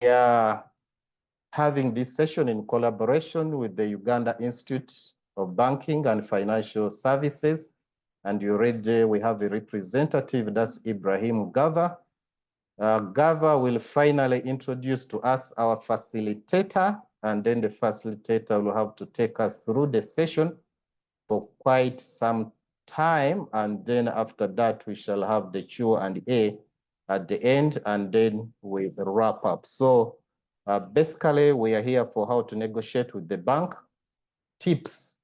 are having this session in collaboration with the Uganda Institute of Banking and Financial Services. And already we have a representative, that's Ibrahim Gava. Gava will finally introduce to us our facilitator, and then the facilitator will have to take us through the session for quite some time. And then after that, we shall have the Q&A at the end, and then we wrap up. So basically, we are here for how to negotiate with the bank, tips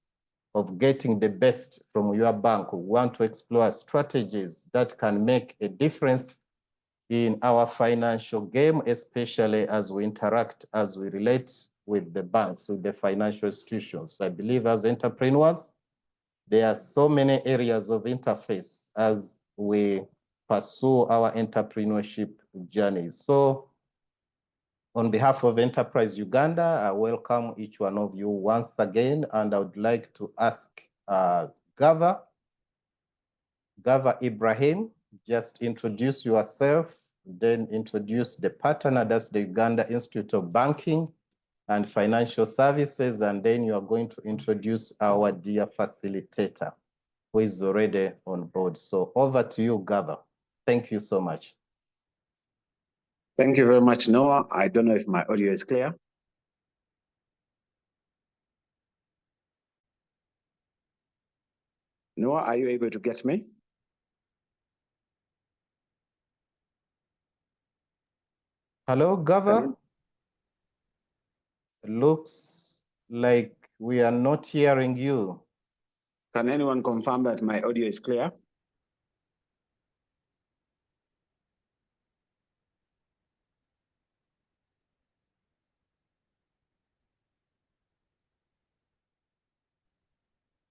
of getting the best from your bank. We want to explore strategies that can make a difference in our financial game, especially as we interact, as we relate with the banks, with the financial institutions. I believe as entrepreneurs, there are so many areas of interface as we pursue our entrepreneurship journey. So on behalf of Enterprise Uganda, I welcome each one of you once again, and I would like to ask Gava Ibrahim, just introduce yourself, then introduce the partner, that's the Uganda Institute of Banking and Financial Services, and then you are going to introduce our dear facilitator, who is already on board. So over to you, Gava. Thank you so much. Thank you very much, Noah. I don't know if my audio is clear. Noah, are you able to get me? Hello, Gava. Looks like we are not hearing you. Can anyone confirm that my audio is clear?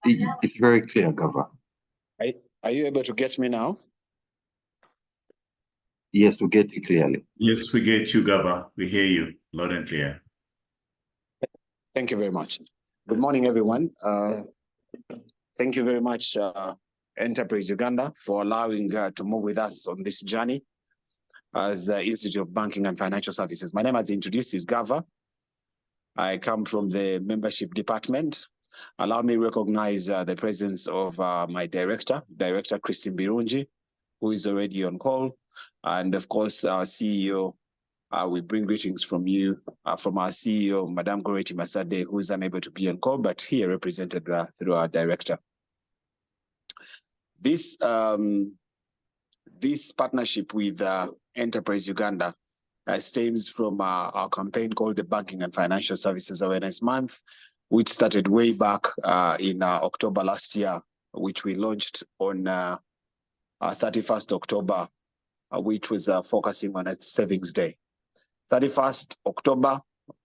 It's very clear, Gava. Are you able to get me now? Yes, we get you clearly. Yes, we get you, Gava. We hear you loud and clear. Thank you very much. Good morning, everyone. Thank you very much, Enterprise Uganda, for allowing to move with us on this journey as the Institute of Banking and Financial Services. My name, as introduced, is Gava. I come from the membership department. Allow me to recognize the presence of my director, Christine Birungi, who is already on call. And of course, our CEO, we bring greetings from you, from our CEO, Madame Goreti Masade, who is unable to be on call, but here represented through our director. This partnership with Enterprise Uganda stems from our campaign called the Banking and Financial Services Awareness Month, which started way back in October last year, which we launched on 31st October, which was focusing on a Savings Day. 31st October,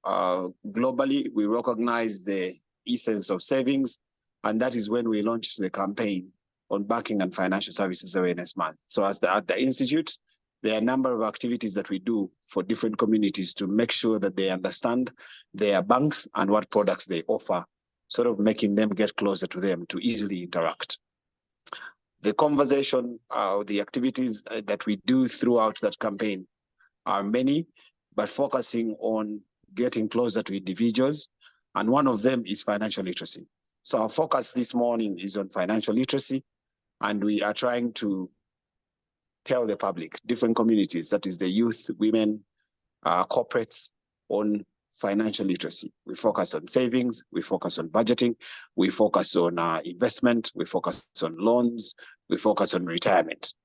globally, we recognize the essence of savings, and that is when we launched the campaign on Banking and Financial Services Awareness Month. So at the Institute, there are a number of activities that we do for different communities to make sure that they understand their banks and what products they offer, sort of making them get closer to them to easily interact. The conversation, the activities that we do throughout that campaign are many, but focusing on getting closer to individuals. And one of them is financial literacy. So our focus this morning is on financial literacy, and we are trying to tell the public, different communities, that is the youth, women, corporates, on financial literacy. We focus on savings, we focus on budgeting, we focus on investment, we focus on loans, we focus on retirement.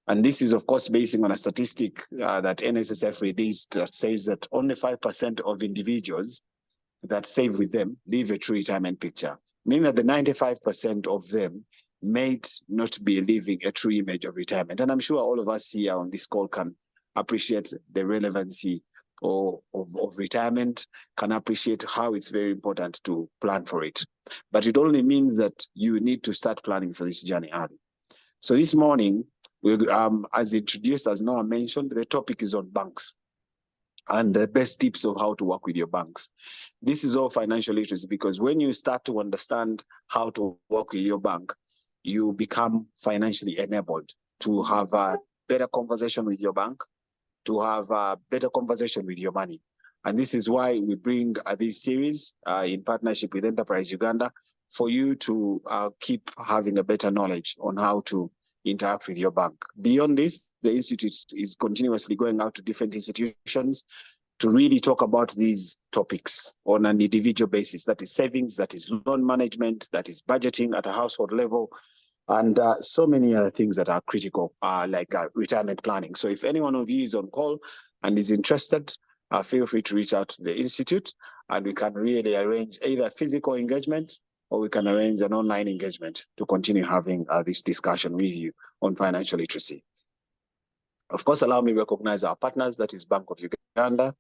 And this is, of course, basing on a statistic that NSSF released that says that only 5% of individuals that save with them live a true retirement picture, meaning that the 95% of them may not be living a true image of retirement. And I'm sure all of us here on this call can appreciate the relevancy of retirement, can appreciate how it's very important to plan for it. But it only means that you need to start planning for this journey early. So this morning, as introduced, as Noah mentioned, the topic is on banks and the best tips of how to work with your banks. This is all financial literacy, because when you start to understand how to work with your bank, you become financially enabled to have a better conversation with your bank, to have a better conversation with your money. And this is why we bring this series in partnership with Enterprise Uganda for you to keep having a better knowledge on how to interact with your bank. Beyond this, the Institute is continuously going out to different institutions to really talk about these topics on an individual basis. That is savings, that is loan management, that is budgeting at a household level, and so many other things that are critical, like retirement planning. So if any one of you is on call and is interested, feel free to reach out to the Institute, and we can really arrange either physical engagement or we can arrange an online engagement to continue having this discussion with you on financial literacy. Of course, allow me to recognize our partners, that is Bank of Uganda,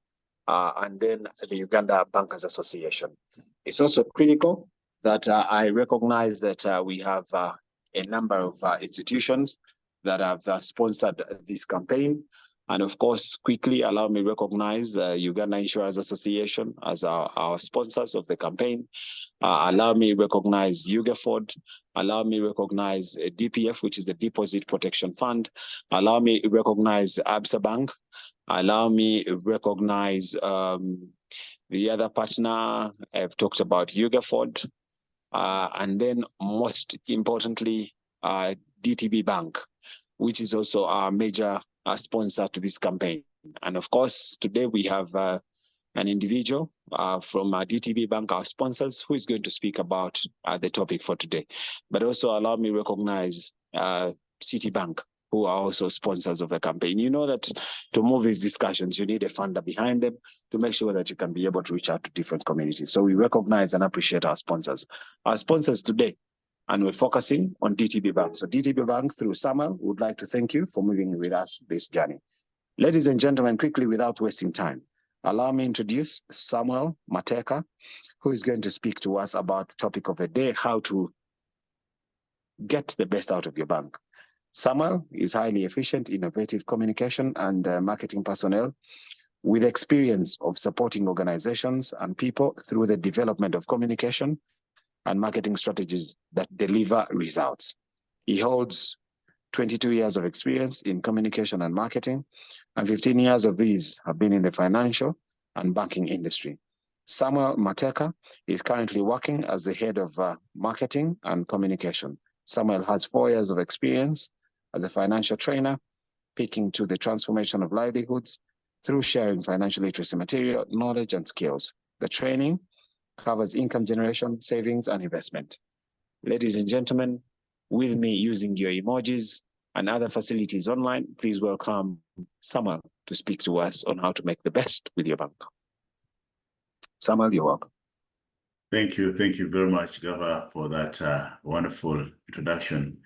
and then the Uganda Bankers Association. It's also critical that I recognize that we have a number of institutions that have sponsored this campaign. And of course, quickly allow me to recognize Uganda Insurance Association as our sponsors of the campaign. Allow me recognize UGAFORD. Allow me recognize DPF, which is the Deposit Protection Fund. Allow me recognize ABSA Bank. Allow me recognize the other partner. I've talked about UGAFORD. And then most importantly, DTB Bank, which is also our major sponsor to this campaign. And of course, today we have an individual from DTB Bank, our sponsors, who is going to speak about the topic for today. But also allow me recognize Citibank, who are also sponsors of the campaign. You know that to move these discussions, you need a funder behind them to make sure that you can be able to reach out to different communities. So we recognize and appreciate our sponsors. Our sponsors today, and we're focusing on DTB Bank. So DTB Bank, through Samuel, would like to thank you for moving with us this journey. Ladies and gentlemen, quickly, without wasting time, allow me to introduce Samuel Matekha, who is going to speak to us about the topic of the day, how to get the best out of your bank. Samuel is highly efficient, innovative communication and marketing personnel with experience of supporting organizations and people through the development of communication and marketing strategies that deliver results. He holds 22 years of experience in communication and marketing, and 15 years of these have been in the financial and banking industry. Samuel Matekha is currently working as the head of marketing and communication. Samuel has 4 years of experience as a financial trainer, speaking to the transformation of livelihoods through sharing financial literacy material, knowledge, and skills. The training covers income generation, savings, and investment. Ladies and gentlemen, with me using your emojis and other facilities online, please welcome Samuel to speak to us on how to make the best with your bank. Samuel, you're welcome. Thank you very much, Gava, for that wonderful introduction.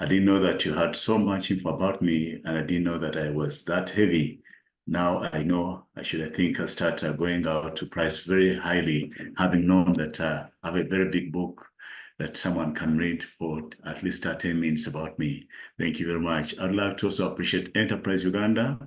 I didn't know that you had so much info about me, and I didn't know that I was that heavy. Now I know I think I'll start going out to price very highly, having known that I have a very big book that someone can read for at least 10 minutes about me. Thank you very much. I'd like to also appreciate Enterprise Uganda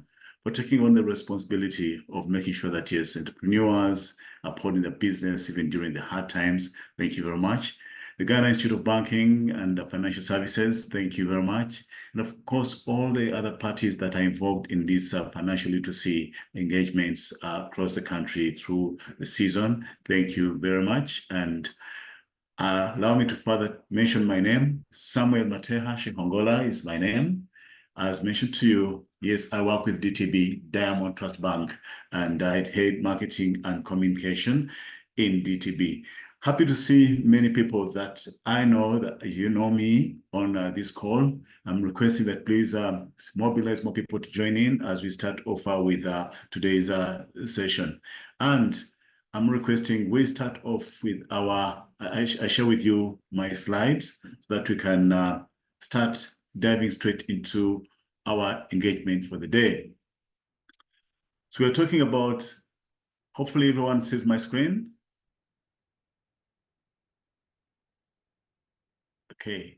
for taking on the responsibility of making sure that, yes, entrepreneurs are upholding their business even during the hard times. Thank you very much. The Ghana Institute of Banking and Financial Services, thank you very much. And of course, all the other parties that are involved in these financial literacy engagements across the country through the season, thank you very much. And allow me to further mention my name. Samuel Matekha Shikongola is my name. As mentioned to you, yes, I work with DTB, Diamond Trust Bank, and I head marketing and communication in DTB. Happy to see many people that I know that you know me on this call. I'm requesting that please mobilize more people to join in as we start off with today's session. And I'm requesting we start off with I share with you my slides so that we can start diving straight into our engagement for the day. So we're talking about, hopefully everyone sees my screen. Okay,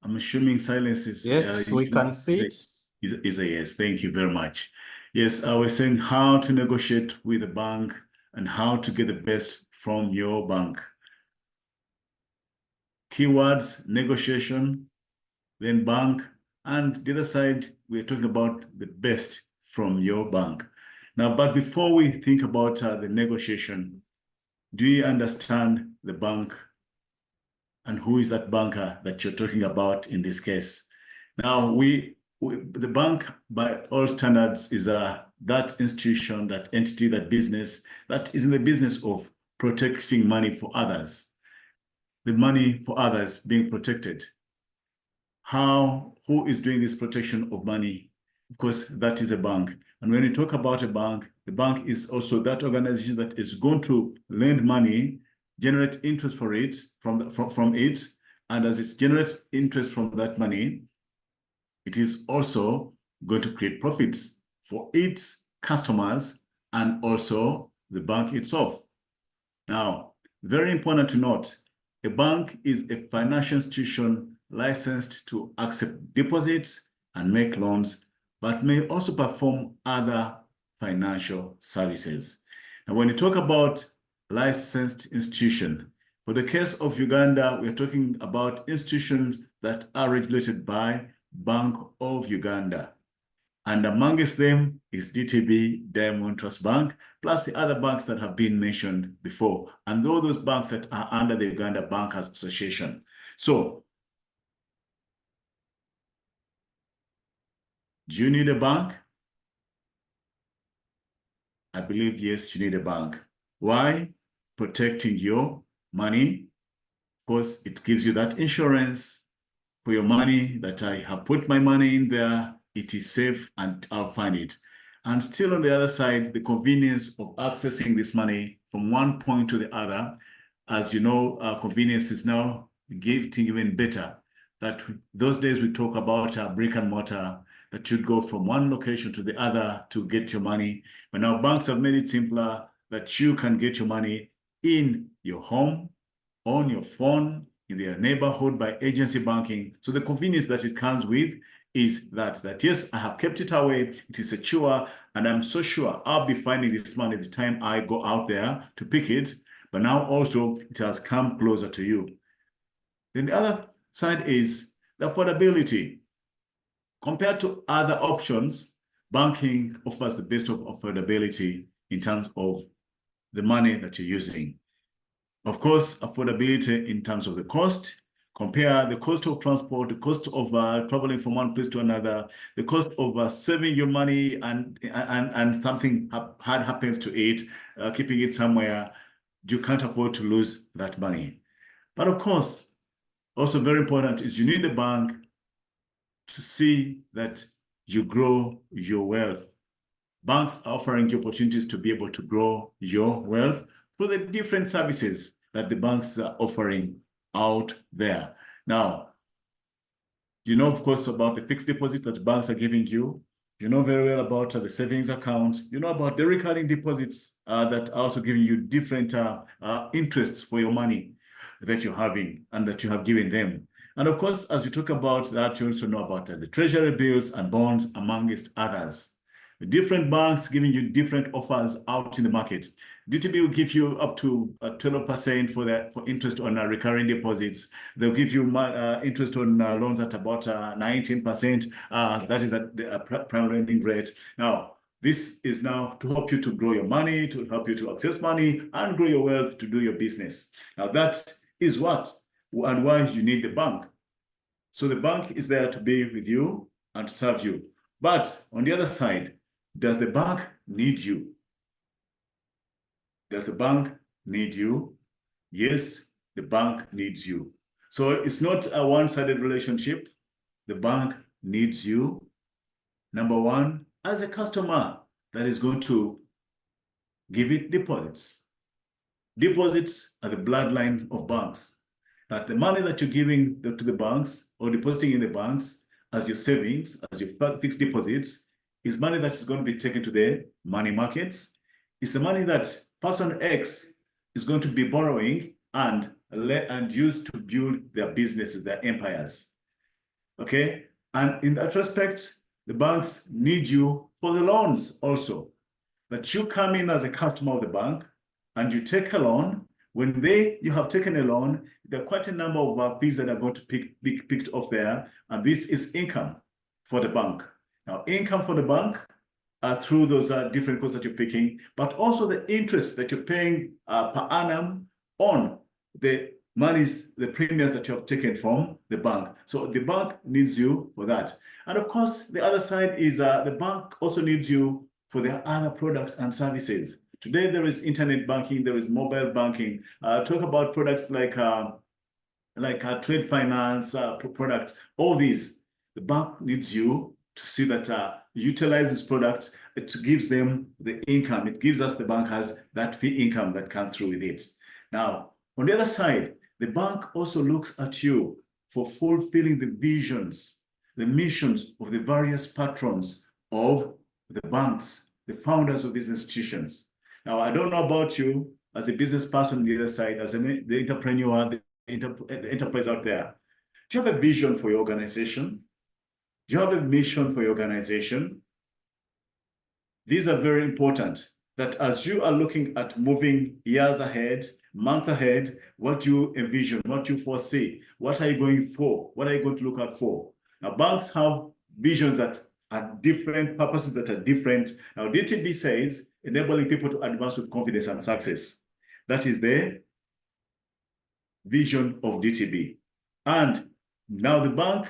I'm assuming silence is... Yes, we can see it. Is a yes, thank you very much. Yes, I was saying how to negotiate with a bank and how to get the best from your bank. Keywords, negotiation, then bank, and the other side, we're talking about the best from your bank. Now, but before we think about the negotiation, do you understand the bank and who is that banker that you're talking about in this case? Now, the bank, by all standards, is that institution, that entity, that business that is in the business of protecting money for others. The money for others being protected. Who is doing this protection of money? Of course, that is a bank. And when you talk about a bank, the bank is also that organization that is going to lend money, generate interest for it from it, and as it generates interest from that money, it is also going to create profits for its customers and also the bank itself. Now, very important to note, a bank is a financial institution licensed to accept deposits and make loans, but may also perform other financial services. And when you talk about licensed institution, for the case of Uganda, we're talking about institutions that are regulated by Bank of Uganda. And amongst them is DTB, Diamond Trust Bank, plus the other banks that have been mentioned before. And all those banks that are under the Uganda Bankers Association. So, do you need a bank? I believe, yes, you need a bank. Why? Protecting your money. Of course, it gives you that insurance for your money that I have put my money in there. It is safe and I'll find it. And still on the other side, the convenience of accessing this money from one point to the other. As you know, convenience is now getting even better. That those days we talk about brick and mortar that should go from one location to the other to get your money. But now banks have made it simpler that you can get your money in your home, on your phone, in their neighborhood by agency banking. So the convenience that it comes with is that yes, I have kept it away, it is secure, and I'm so sure I'll be finding this money the time I go out there to pick it, but now also it has come closer to you. Then the other side is the affordability. Compared to other options, banking offers the best of affordability in terms of the money that you're using. Of course, affordability in terms of the cost. Compare the cost of transport, the cost of traveling from one place to another, the cost of saving your money and something hard happens to it, keeping it somewhere. You can't afford to lose that money. But of course, also very important is you need the bank to see that you grow your wealth. Banks are offering you opportunities to be able to grow your wealth through the different services that the banks are offering out there. Now, you know, of course, about the fixed deposit that banks are giving you. You know very well about the savings account. You know about the recurring deposits that are also giving you different interests for your money that you're having and that you have given them. And of course, as you talk about that, you also know about the treasury bills and bonds, amongst others. The different banks giving you different offers out in the market. DTB will give you up to 12% for interest on recurring deposits. They'll give you interest on loans at about 19%. That is at the prime lending rate. Now, this is now to help you to grow your money, to help you to access money and grow your wealth to do your business. Now, that is what and why you need the bank. So the bank is there to be with you and to serve you. But on the other side, does the bank need you? Does the bank need you? Yes, the bank needs you. So it's not a one-sided relationship. The bank needs you. Number one, as a customer that is going to give it deposits. Deposits are the bloodline of banks. That the money that you're giving to the banks or depositing in the banks as your savings, as your fixed deposits, is money that is going to be taken to the money markets. It's the money that person X is going to be borrowing and use to build their businesses, their empires. Okay? And in that respect, the banks need you for the loans also. That you come in as a customer of the bank and you take a loan. When you have taken a loan, there are quite a number of fees that are going to be picked off there. And this is income for the bank. Now, income for the bank through those different courses that you're picking, but also the interest that you're paying per annum on the monies, the premiums that you have taken from the bank. So the bank needs you for that. And of course, the other side is the bank also needs you for their other products and services. Today, there is internet banking, there is mobile banking. Talk about products like trade finance products, all these. The bank needs you to see that utilize this product. It gives them the income. It gives us, the bank has that fee income that comes through with it. Now, on the other side, the bank also looks at you for fulfilling the visions, the missions of the various patrons of the banks, the founders of these institutions. Now, I don't know about you as a business person on the other side, as the entrepreneur, the enterprise out there. Do you have a vision for your organization? Do you have a mission for your organization? These are very important, that as you are looking at moving years ahead, month ahead, what do you envision, what do you foresee? What are you going for? What are you going to look out for? Now, banks have visions that are different, purposes that are different. Now, DTB says, enabling people to advance with confidence and success. That is the vision of DTB. And now the bank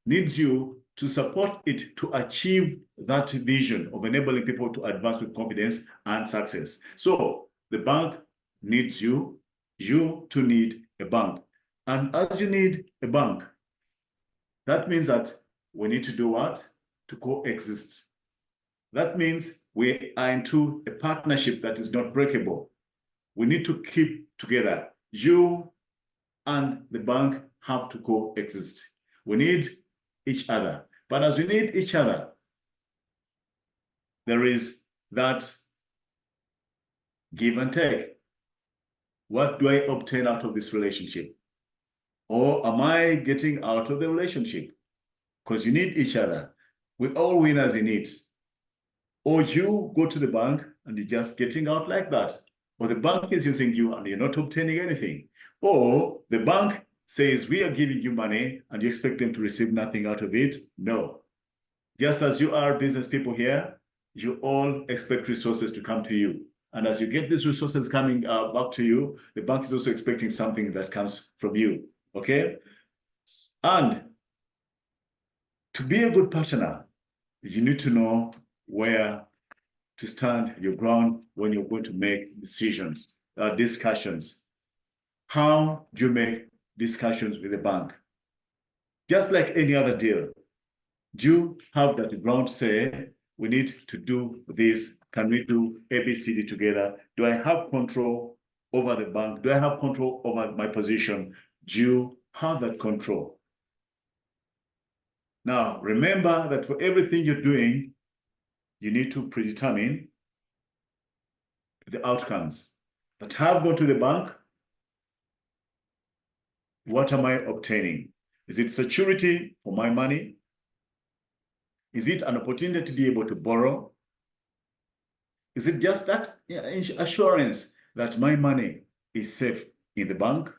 needs you to support it to achieve that vision of enabling people to advance with confidence and success. So the bank needs you, you to need a bank. And as you need a bank, that means that we need to do what? To coexist. That means we are into a partnership that is not breakable. We need to keep together. You and the bank have to coexist. We need each other. But as we need each other, there is that give and take. What do I obtain out of this relationship? Or am I getting out of the relationship? Because you need each other. We're all winners in it. Or you go to the bank and you're just getting out like that. Or the bank is using you and you're not obtaining anything. Or the bank says, we are giving you money and you expect them to receive nothing out of it. No. Just as you are business people here, you all expect resources to come to you. And as you get these resources coming back to you, the bank is also expecting something that comes from you, okay? And to be a good partner, you need to know where to stand your ground when you're going to make decisions, discussions. How do you make discussions with the bank? Just like any other deal, do you have that ground say, we need to do this, can we do ABCD together? Do I have control over the bank? Do I have control over my position? Do you have that control? Now, remember that for everything you're doing, you need to predetermine the outcomes. That have gone to the bank, what am I obtaining? Is it security for my money? Is it an opportunity to be able to borrow? Is it just that assurance that my money is safe in the bank?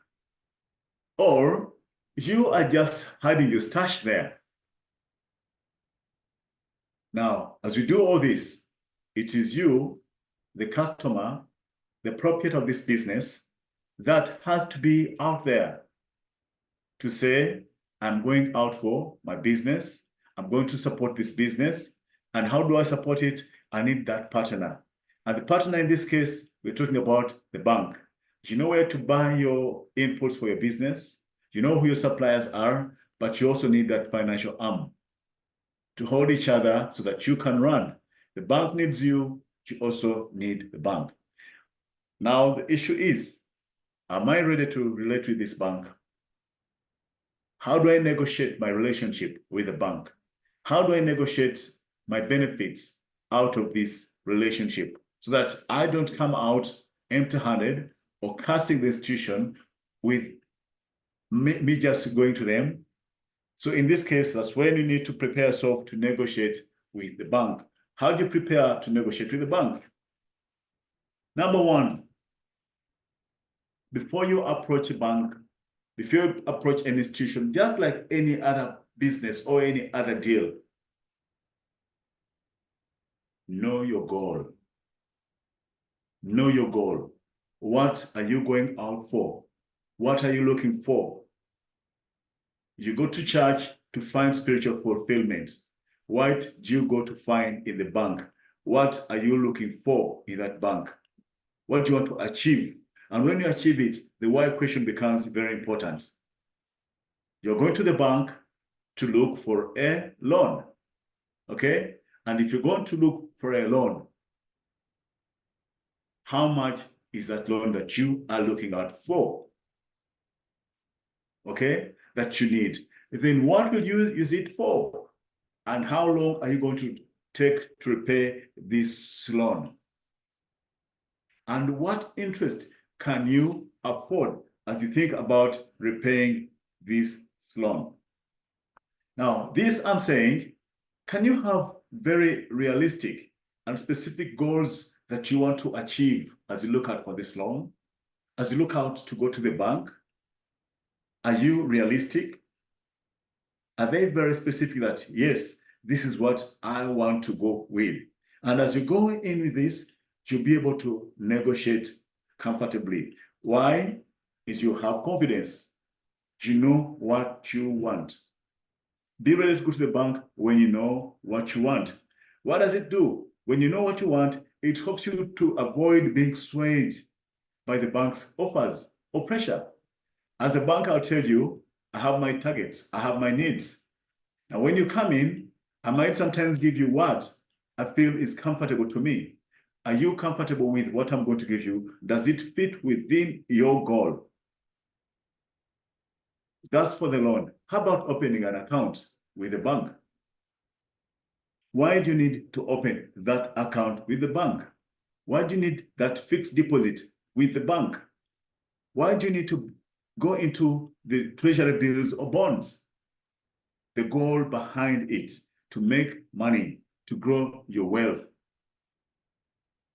Or you are just hiding your stash there? Now, as we do all this, it is you, the customer, the proprietor of this business, that has to be out there to say, I'm going out for my business, I'm going to support this business, and how do I support it? I need that partner. And the partner in this case, we're talking about the bank. You know where to buy your inputs for your business, you know who your suppliers are, but you also need that financial arm to hold each other so that you can run. The bank needs you, you also need the bank. Now, the issue is, am I ready to relate with this bank? How do I negotiate my relationship with the bank? How do I negotiate my benefits out of this relationship so that I don't come out empty-handed or cursing the institution with me just going to them? So in this case, that's when you need to prepare yourself to negotiate with the bank. How do you prepare to negotiate with the bank? Number one, before you approach a bank, before you approach an institution, just like any other business or any other deal, know your goal. Know your goal. What are you going out for? What are you looking for? You go to church to find spiritual fulfillment. What do you go to find in the bank? What are you looking for in that bank? What do you want to achieve? And when you achieve it, the why question becomes very important. You're going to the bank to look for a loan, okay? And if you're going to look for a loan, how much is that loan that you are looking out for? Okay, that you need. Then what will you use it for? And how long are you going to take to repay this loan? And what interest can you afford as you think about repaying this loan? Now, this I'm saying, can you have very realistic and specific goals that you want to achieve as you look out for this loan? As you look out to go to the bank? Are you realistic? Are they very specific that, yes, this is what I want to go with? And as you go in with this, you'll be able to negotiate comfortably. Why? Is you have confidence. You know what you want. Be ready to go to the bank when you know what you want. What does it do? When you know what you want, it helps you to avoid being swayed by the bank's offers or pressure. As a bank, I'll tell you, I have my targets, I have my needs. Now, when you come in, I might sometimes give you what I feel is comfortable to me. Are you comfortable with what I'm going to give you? Does it fit within your goal? That's for the loan. How about opening an account with the bank? Why do you need to open that account with the bank? Why do you need that fixed deposit with the bank? Why do you need to go into the treasury bills or bonds? The goal behind it, to make money, to grow your wealth.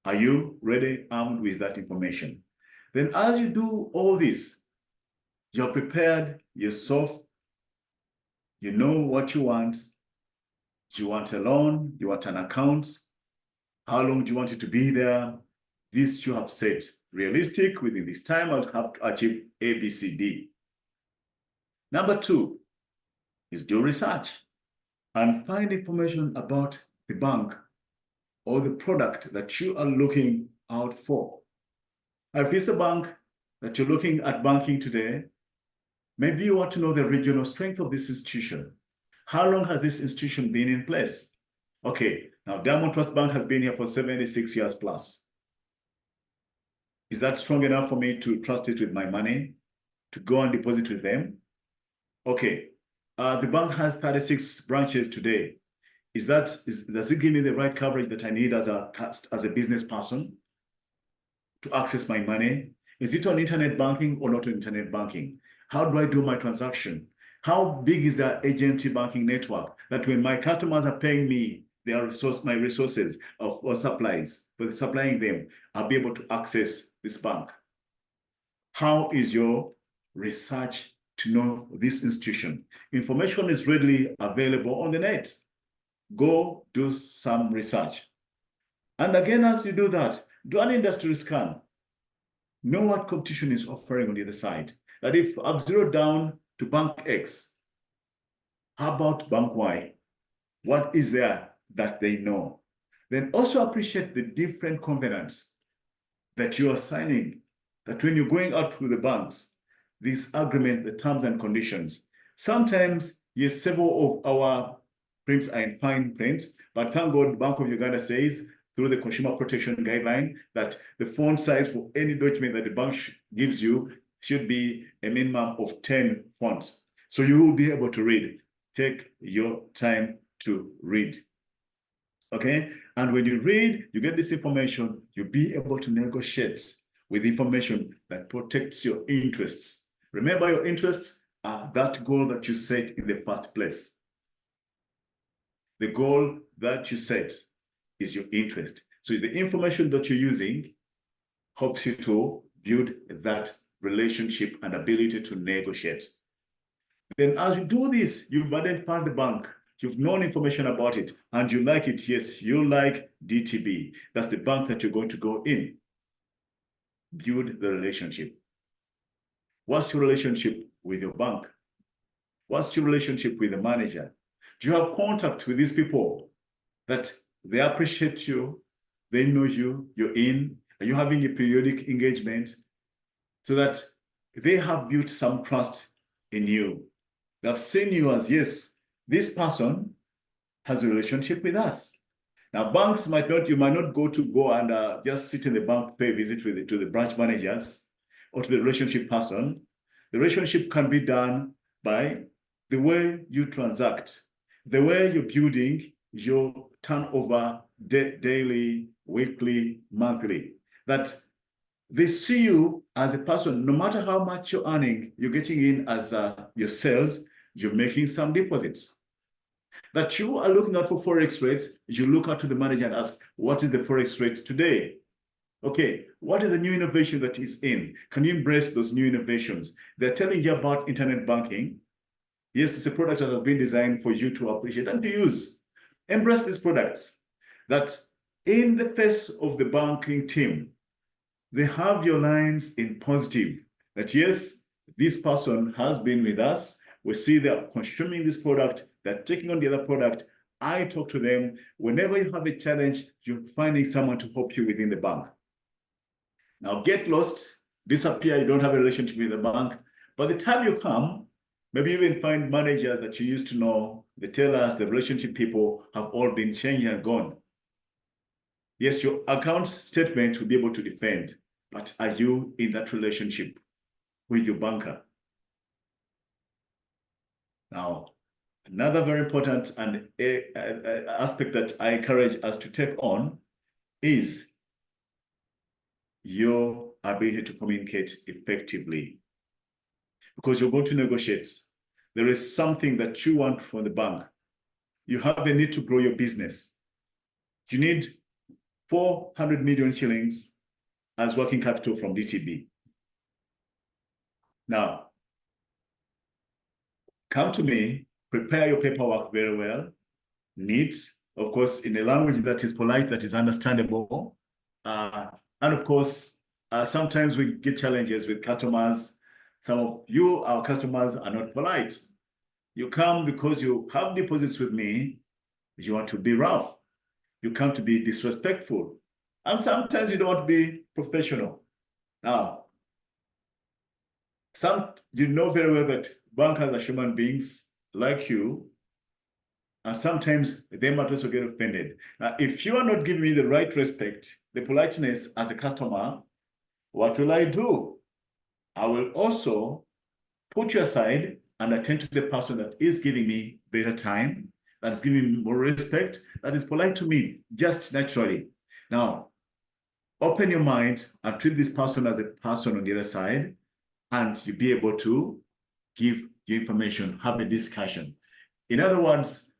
Are you ready, armed with that information? Then as you do all this, you're prepared, you're soft, you know what you want. Do you want a loan? You want an account? How long do you want it to be there? This you have set. Realistic, within this time, I'll have to achieve A, B, C, D. Number 2 is do research and find information about the bank or the product that you are looking out for. If it's a bank that you're looking at banking today, maybe you want to know the regional strength of this institution. How long has this institution been in place? Okay, now Diamond Trust Bank has been here for 76 years plus. Is that strong enough for me to trust it with my money, to go and deposit with them? Okay, the bank has 36 branches today. Does it give me the right coverage that I need as a business person to access my money? Is it on internet banking or not on internet banking? How do I do my transaction? How big is the agency banking network that when my customers are paying me my resources or supplies, for supplying them, I'll be able to access this bank? How is your research to know this institution? Information is readily available on the net. Go do some research. And again, as you do that, do an industry scan. Know what competition is offering on the other side. That if I've zeroed down to Bank X, how about Bank Y? What is there that they know? Then also appreciate the different covenants that you are signing, that when you're going out to the banks, this agreement, the terms and conditions. Sometimes, yes, several of our prints are in fine print, but thank God, Bank of Uganda says through the Consumer Protection Guideline that the font size for any document that the bank gives you should be a minimum of 10 fonts. So you will be able to read. Take your time to read. Okay? And when you read, you get this information, you'll be able to negotiate with information that protects your interests. Remember, your interests are that goal that you set in the first place. The goal that you set is your interest. So the information that you're using helps you to build that relationship and ability to negotiate. Then as you do this, you've identified the bank you've known information about it, and you like it. Yes, you like DTB. That's the bank that you're going to go in. Build the relationship. What's your relationship with your bank? What's your relationship with the manager? Do you have contact with these people that they appreciate you, they know you, you're in, are you having a periodic engagement so that they have built some trust in you? They've seen you as, yes, this person has a relationship with us. Now, banks might not, you might not go and just sit in the bank, pay a visit to the branch managers or to the relationship person. The relationship can be done by the way you transact, the way you're building your turnover daily, weekly, monthly. That they see you as a person, no matter how much you're earning, you're getting in as your sales, you're making some deposits. That you are looking out for forex rates, you look out to the manager and ask, what is the forex rate today? Okay, what is the new innovation that is in? Can you embrace those new innovations? They're telling you about internet banking. Yes, it's a product that has been designed for you to appreciate and to use. Embrace these products. That in the face of the banking team, they have your lines in positive. That yes, this person has been with us. We see they're consuming this product. They're taking on the other product. I talk to them. Whenever you have a challenge, you're finding someone to help you within the bank. Now get lost, disappear, you don't have a relationship with the bank. By the time you come, maybe you even find managers that you used to know, the tellers, the relationship people have all been changed and gone. Yes, your account statement will be able to defend, but are you in that relationship with your banker? Now, another very important and aspect that I encourage us to take on is your ability to communicate effectively. Because you're going to negotiate. There is something that you want from the bank. You have a need to grow your business. You need 400 million shillings as working capital from DTB. Now, come to me, prepare your paperwork very well, neat, of course, in a language that is polite, that is understandable. And of course, sometimes we get challenges with customers. Some of you, our customers, are not polite. You come because you have deposits with me, you want to be rough. You come to be disrespectful. And sometimes you don't want to be professional. Now, you know very well that bankers are human beings like you, and sometimes they might also get offended. Now, if you are not giving me the right respect, the politeness as a customer, what will I do? I will also put you aside and attend to the person that is giving me better time, that is giving me more respect, that is polite to me, just naturally. Now, open your mind and treat this person as a person on the other side, and you'll be able to give your information, have a discussion. In other words,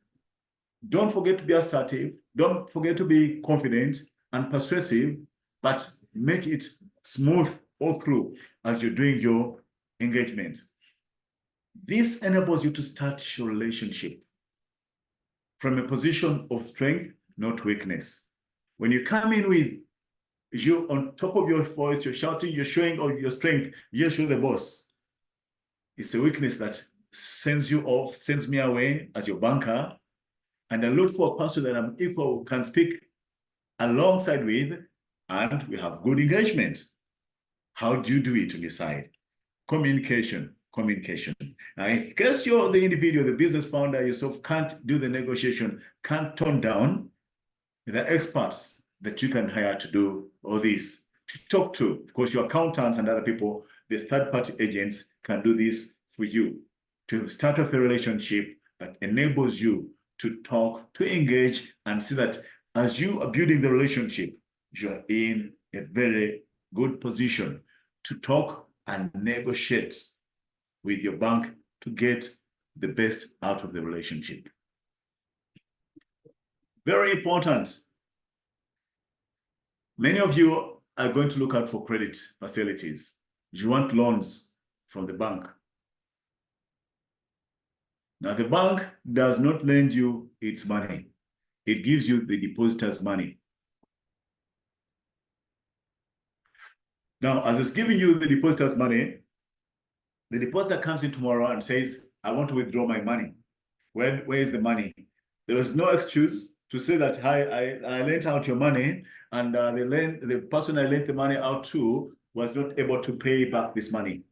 don't forget to be assertive, don't forget to be confident and persuasive, but make it smooth all through as you're doing your engagement. This enables you to start your relationship from a position of strength, not weakness. When you come in with you on top of your voice, you're shouting, you're showing all your strength, yes, you're the boss. It's a weakness that sends you off, sends me away as your banker. And I look for a person that I'm equal, can speak alongside with, and we have good engagement. How do you do it on your side? Communication. Now, in case you're the individual, the business founder yourself can't do the negotiation, can't tone down, there are experts that you can hire to do all this, to talk to. Of course, your accountants and other people, the third-party agents can do this for you, to start off a relationship that enables you to talk, to engage, and see that as you are building the relationship, you're in a very good position to talk and negotiate with your bank to get the best out of the relationship. Very important. Many of you are going to look out for credit facilities. You want loans from the bank. Now, the bank does not lend you its money. It gives you the depositor's money. Now, as it's giving you the depositor's money, the depositor comes in tomorrow and says, I want to withdraw my money. Where is the money? There is no excuse to say that, hi, I lent out your money, and the person I lent the money out to was not able to pay back this money.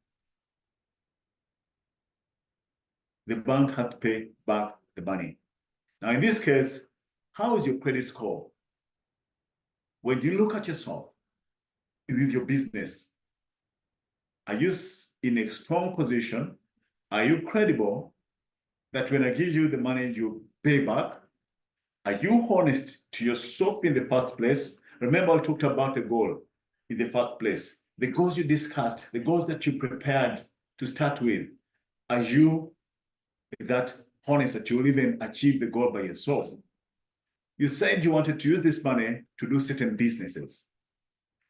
The bank has to pay back the money. Now, in this case, how is your credit score? When you look at yourself with your business, are you in a strong position? Are you credible that when I give you the money, you pay back? Are you honest to yourself in the first place? Remember, I talked about the goal in the first place. The goals you discussed, the goals that you prepared to start with. Are you that honest that you'll even achieve the goal by yourself? You said you wanted to use this money to do certain businesses.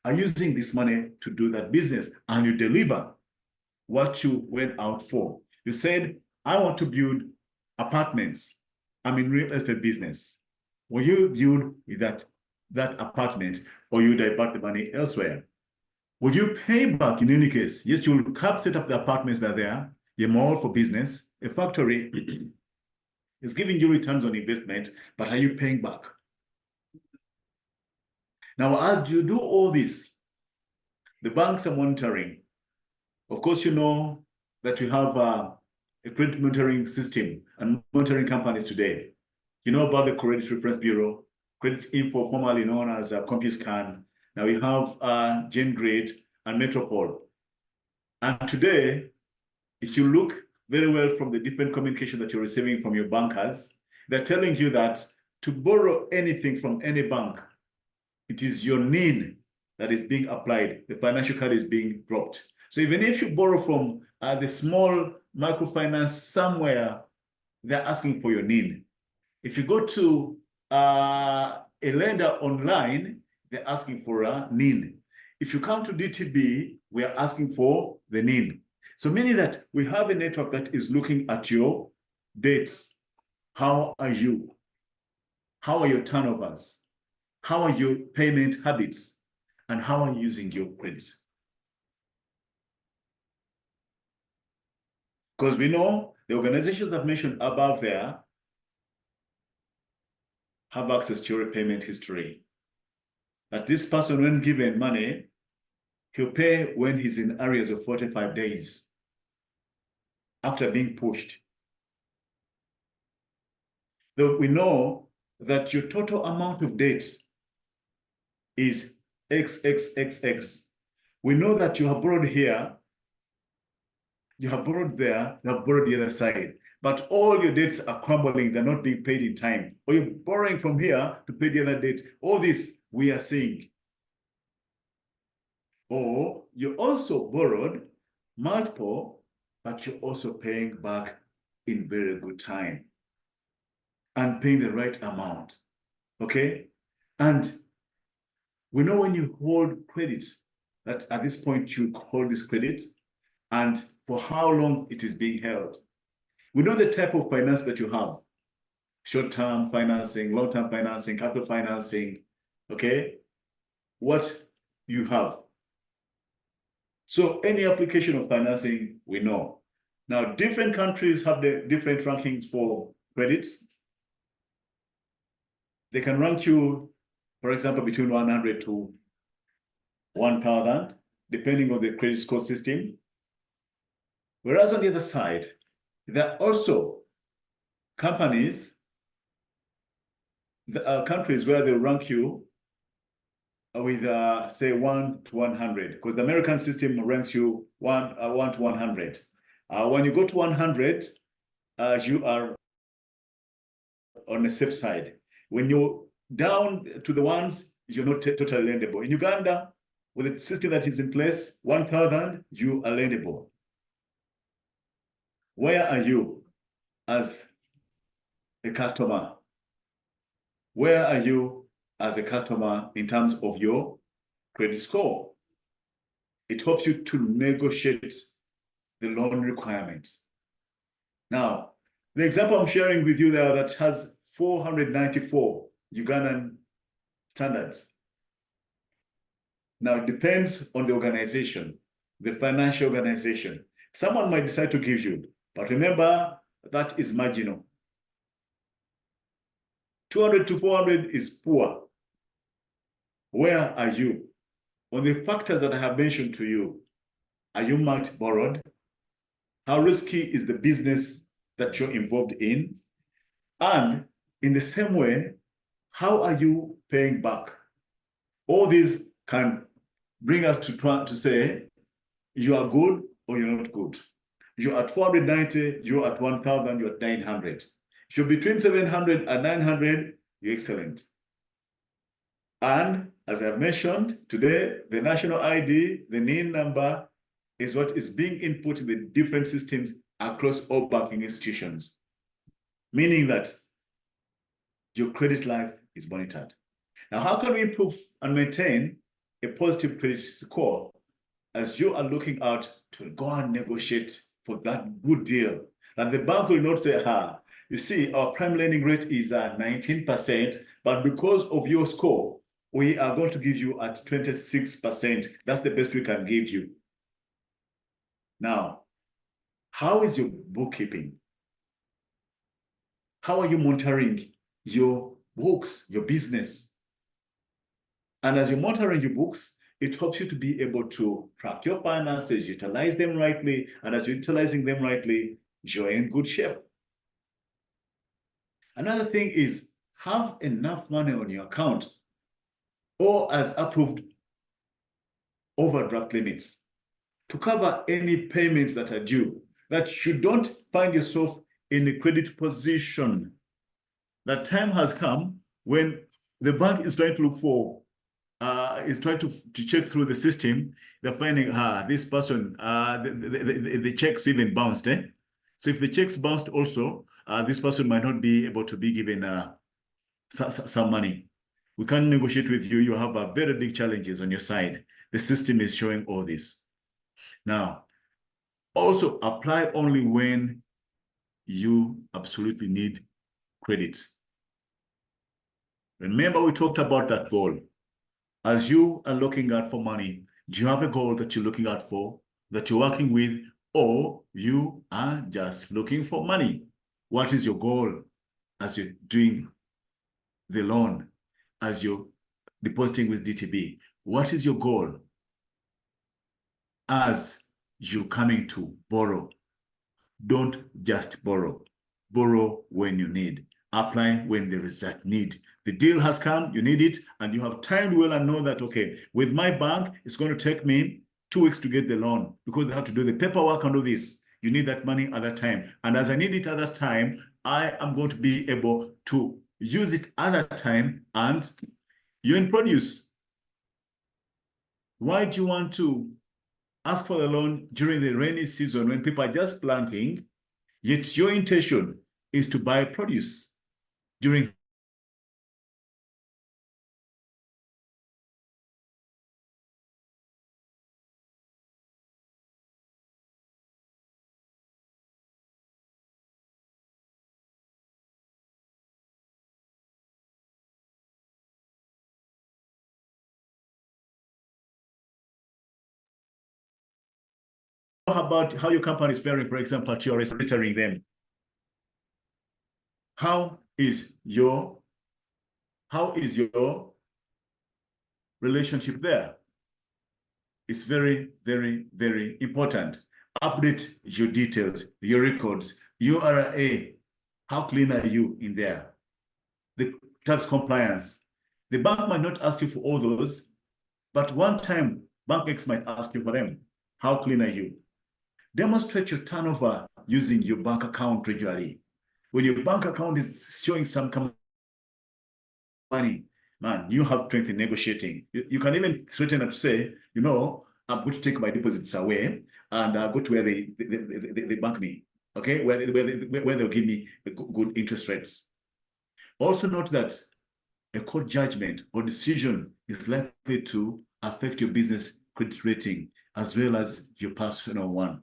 Are you using this money to do that business, and you deliver what you went out for? You said, I want to build apartments. I'm in real estate business. Will you build that apartment, or you divert the money elsewhere? Will you pay back in any case? Yes, you will set up the apartments that are there, a mall for business, a factory. It's giving you returns on investment, but are you paying back? Now, as you do all this, the banks are monitoring. Of course, you know that we have a credit monitoring system and monitoring companies today. You know about the Credit Reference Bureau, Credit Info, formerly known as CompuScan. Now we have GenGrade and Metropole. And today, if you look very well from the different communication that you're receiving from your bankers, they're telling you that to borrow anything from any bank, it is your NIN that is being applied. The financial card is being dropped. So even if you borrow from the small microfinance somewhere, they're asking for your NIN. If you go to a lender online, they're asking for a NIN. If you come to DTB, we are asking for the NIN. So meaning that we have a network that is looking at your dates. How are you? How are your turnovers? How are your payment habits? And how are you using your credit? Because we know the organizations I've mentioned above there have access to your payment history. That this person, when given money, he'll pay when he's in areas of 45 days after being pushed. Though we know that your total amount of debt is XXXX. We know that you have borrowed here, you have borrowed there, you have borrowed the other side. But all your debts are crumbling, they're not being paid in time. Or you're borrowing from here to pay the other debt. All this we are seeing. Or you also borrowed multiple, but you're also paying back in very good time and paying the right amount. Okay? And we know when you hold credit, that at this point you hold this credit and for how long it is being held. We know the type of finance that you have. Short-term financing, long-term financing, capital financing, okay? What you have. So any application of financing, we know. Now, different countries have the different rankings for credits. They can rank you, for example, between 100 to 1,000, depending on the credit score system. Whereas on the other side, there are also companies, countries where they rank you with, say, 1 to 100, because the American system ranks you 1 to 100. When you go to 100, you are on the safe side. When you're down to the ones, you're not totally lendable. In Uganda, with the system that is in place, 1,000, you are lendable. Where are you as a customer? Where are you as a customer in terms of your credit score? It helps you to negotiate the loan requirements. Now, The example I'm sharing with you there that has 494 Ugandan standards. Now, it depends on the organization, the financial organization. Someone might decide to give you, but remember, that is marginal. 200 to 400 is poor. Where are you? On the factors that I have mentioned to you, are you marked borrowed? How risky is the business that you're involved in? And in the same way, how are you paying back? All these can bring us to try to say, you are good or you're not good. You're at 490, you're at 1,000, you're at 900. If you're between 700 and 900, you're excellent. And as I've mentioned today, the national ID, the NIN number, is what is being input in the different systems across all banking institutions, meaning that your credit life is monitored. Now, how can we improve and maintain a positive credit score as you are looking out to go and negotiate for that good deal? And the bank will not say, you see, our prime lending rate is at 19%, but because of your score, we are going to give you at 26%. That's the best we can give you. Now, how is your bookkeeping? How are you monitoring your books, your business? And as you're monitoring your books, it helps you to be able to track your finances, utilize them rightly, and as you're utilizing them rightly, you're in good shape. Another thing is have enough money on your account or as approved overdraft limits to cover any payments that are due, that you don't find yourself in a credit position. That time has come when the bank is trying to look for, is trying to check through the system. They're finding, this person, the checks even bounced. So if the checks bounced also, this person might not be able to be given some money. We can't negotiate with you. You have very big challenges on your side. The system is showing all this. Now, also apply only when you absolutely need credit. Remember, we talked about that goal. As you are looking out for money, do you have a goal that you're looking out for, that you're working with, or you are just looking for money? What is your goal as you're doing the loan, as you're depositing with DTB? What is your goal as you're coming to borrow? Don't just borrow. Borrow when you need. Apply when there is that need. The deal has come, you need it, and you have timed well and know that, okay, with my bank, it's going to take me 2 weeks to get the loan because they have to do the paperwork and do this. You need that money at that time. And as I need it at that time, I am going to be able to use it at that time, and you're in produce. Why do you want to ask for the loan during the rainy season when people are just planting, yet your intention is to buy produce during about how your company is faring, for example, you're registering them. How is your relationship there? It's very, very, very important. Update your details, your records, URA. How clean are you in there? The tax compliance. The bank might not ask you for all those, but one time, Bank X might ask you for them. How clean are you? Demonstrate your turnover using your bank account regularly. When your bank account is showing some money, man, you have strength in negotiating. You can even threaten to say, you know, I'm going to take my deposits away and go to where they bank me, okay? Where they'll give me good interest rates. Also note that a court judgment or decision is likely to affect your business credit rating as well as your personal one.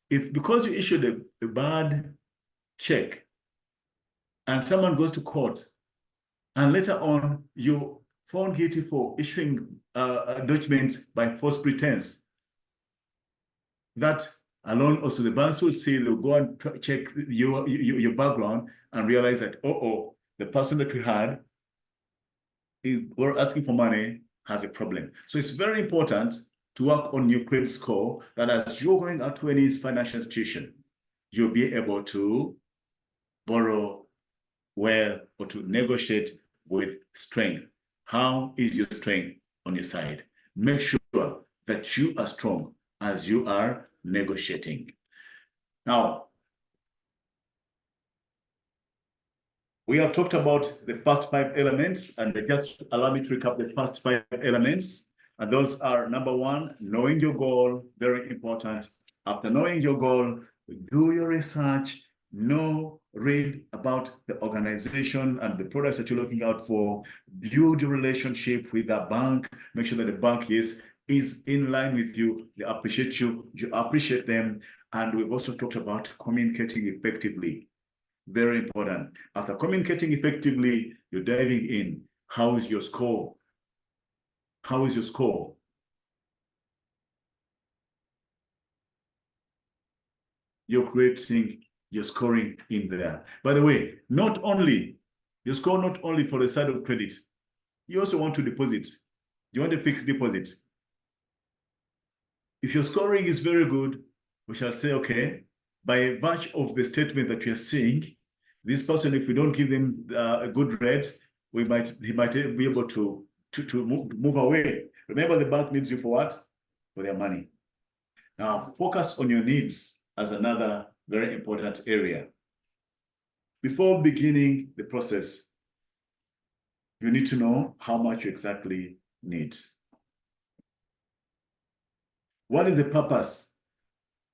If because you issued a bad check and someone goes to court and later on you found guilty for issuing documents by false pretense, that alone also the banks will say, they'll go and check your background and realize that, the person that we had we're asking for money has a problem. So it's very important to work on your credit score, that as you're going out to any financial institution, you'll be able to borrow well or to negotiate with strength. How is your strength on your side? Make sure that you are strong as you are negotiating. Now, we have talked about the first 5 elements, and just allow me to recap the first 5 elements. And those are: number 1, knowing your goal, very important. After knowing your goal, do your research, read about the organization and the products that you're looking out for, build your relationship with the bank, make sure that the bank is in line with you, they appreciate you, you appreciate them. And we've also talked about communicating effectively. Very important. After communicating effectively, you're diving in. How is your score? How is your score? You're creating your scoring in there. By the way, not only your score, not only for the side of credit, you also want to deposit. You want a fixed deposit. If your scoring is very good, we shall say, okay, by virtue of the statement that we are seeing, this person, if we don't give them a good rate, he might be able to move away. Remember, the bank needs you for what? For their money. Now, focus on your needs as another very important area. Before beginning the process, you need to know how much you exactly need. What is the purpose?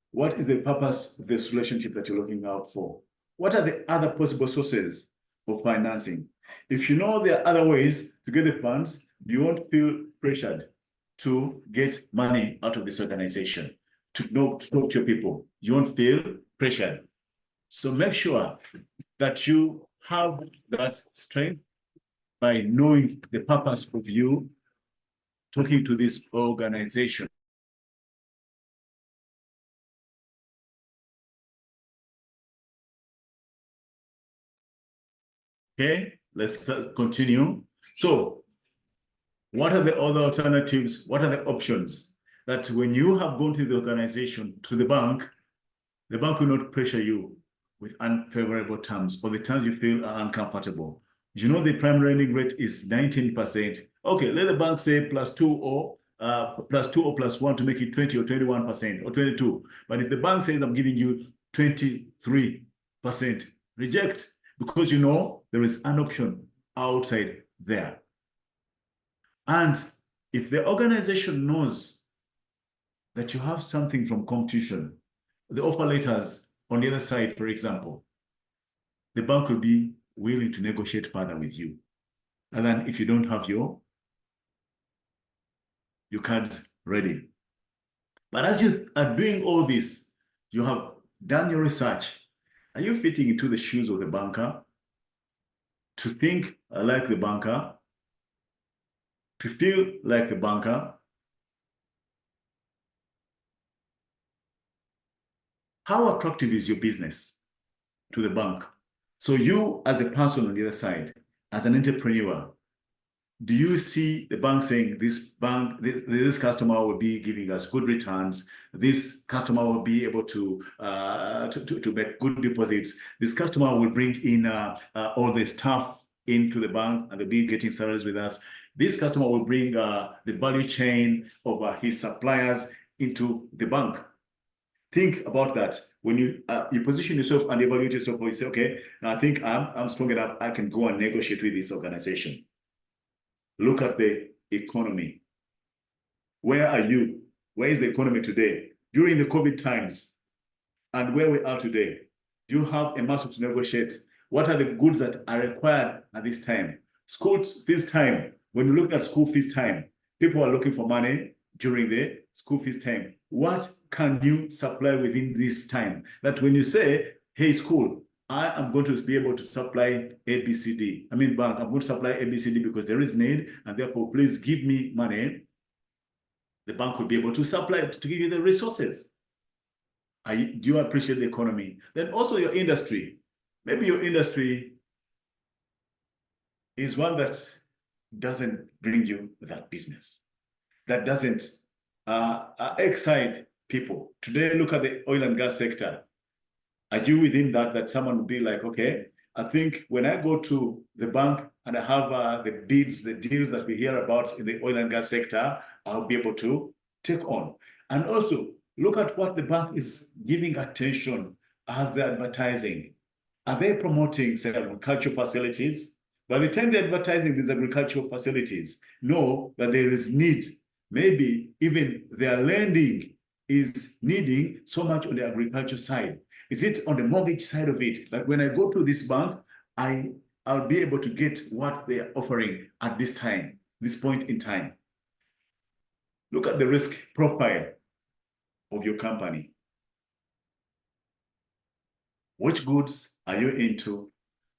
What is the purpose of this relationship that you're looking out for? What are the other possible sources of financing? If you know there are other ways to get the funds, you won't feel pressured to get money out of this organization, to talk to your people. You won't feel pressured. So make sure that you have that strength by knowing the purpose of you talking to this organization. Okay, let's continue. So, what are the other alternatives? What are the options that when you have gone to the organization, to the bank will not pressure you with unfavorable terms or the terms you feel are uncomfortable? You know the prime lending rate is 19%. Okay, let the bank say +2 or +1 to make it 20 or 21% or 22. But if the bank says I'm giving you 23%, reject, because you know there is an option outside there. And if the organization knows that you have something from competition, the offer letters on the other side, for example, the bank will be willing to negotiate further with you. And then if you don't have your cards ready. But as you are doing all this, you have done your research. Are you fitting into the shoes of the banker? To think like the banker? To feel like the banker? How attractive is your business to the bank? So you, as a person on the other side, as an entrepreneur, do you see the bank saying, this customer will be giving us good returns, this customer will be able to make good deposits, this customer will bring in all the staff into the bank and they'll be getting salaries with us, this customer will bring the value chain of his suppliers into the bank? Think about that. When you position yourself and evaluate yourself, you say, okay, now I think I'm strong enough, I can go and negotiate with this organization. Look at the economy. Where are you? Where is the economy today? During the COVID times and where we are today, do you have a muscle to negotiate? What are the goods that are required at this time? School fees time. When you look at school fees time, people are looking for money during the school fees time. What can you supply within this time? That when you say, hey, school, I am going to be able to supply ABCD. I mean, bank, I'm going to supply ABCD because there is need, and therefore, please give me money. The bank will be able to supply, to give you the resources. Do you appreciate the economy? Then also your industry. Maybe your industry is one that doesn't bring you that business, that doesn't excite people. Today, look at the oil and gas sector. Are you within that someone would be like, okay, I think when I go to the bank and I have the bids, the deals that we hear about in the oil and gas sector, I'll be able to take on. And also look at what the bank is giving attention as they're advertising. Are they promoting, say, agricultural facilities? By the time they're advertising these agricultural facilities, know that there is need. Maybe even their lending is needing so much on the agriculture side. Is it on the mortgage side of it? Like when I go to this bank, I'll be able to get what they are offering at this time, this point in time. Look at the risk profile of your company. Which goods are you into?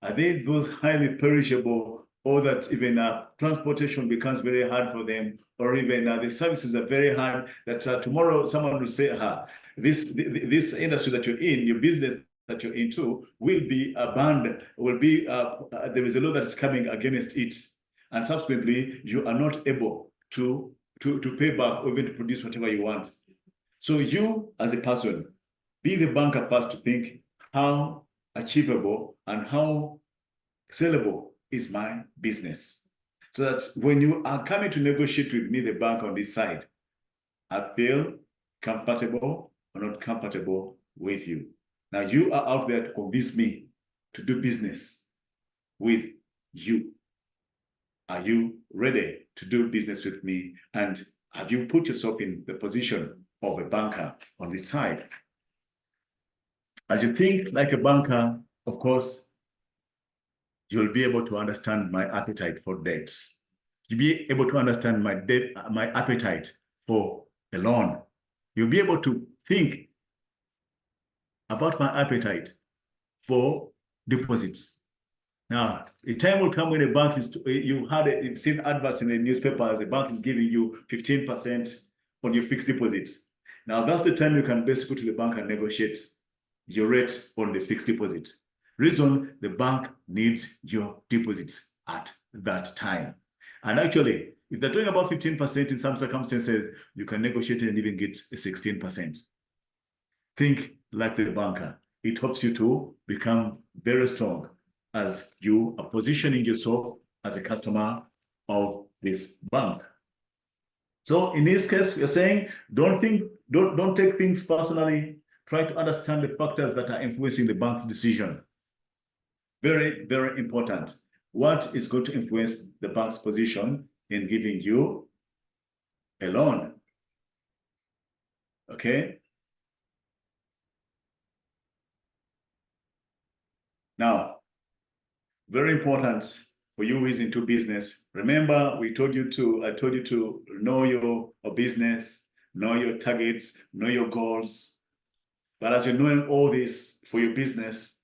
Are they those highly perishable, or that even transportation becomes very hard for them, or even the services are very hard that tomorrow someone will say, this industry that you're in, your business that you're into will be banned, will be, there is a law that is coming against it. And subsequently, you are not able to pay back or even to produce whatever you want. So you, as a person, be the banker first to think how achievable and how sellable is my business. So that when you are coming to negotiate with me, the bank on this side, I feel comfortable or not comfortable with you. Now you are out there to convince me to do business with you. Are you ready to do business with me? And have you put yourself in the position of a banker on this side? As you think like a banker, of course, you'll be able to understand my appetite for debts. You'll be able to understand my appetite for a loan. You'll be able to think about my appetite for deposits. Now, a time will come when a bank is, you've seen adverts in the newspapers, the bank is giving you 15% on your fixed deposits. Now, that's the time you can basically go to the bank and negotiate your rate on the fixed deposit. Reason, the bank needs your deposits at that time. And actually, if they're talking about 15% in some circumstances, you can negotiate and even get a 16%. Think like the banker. It helps you to become very strong as you are positioning yourself as a customer of this bank. So in this case, we're saying, don't take things personally. Try to understand the factors that are influencing the bank's decision. Very, very important. What is going to influence the bank's position in giving you a loan? Okay. Now, very important for you who is into business. Remember, I told you to know your business, know your targets, know your goals. But as you're knowing all this for your business,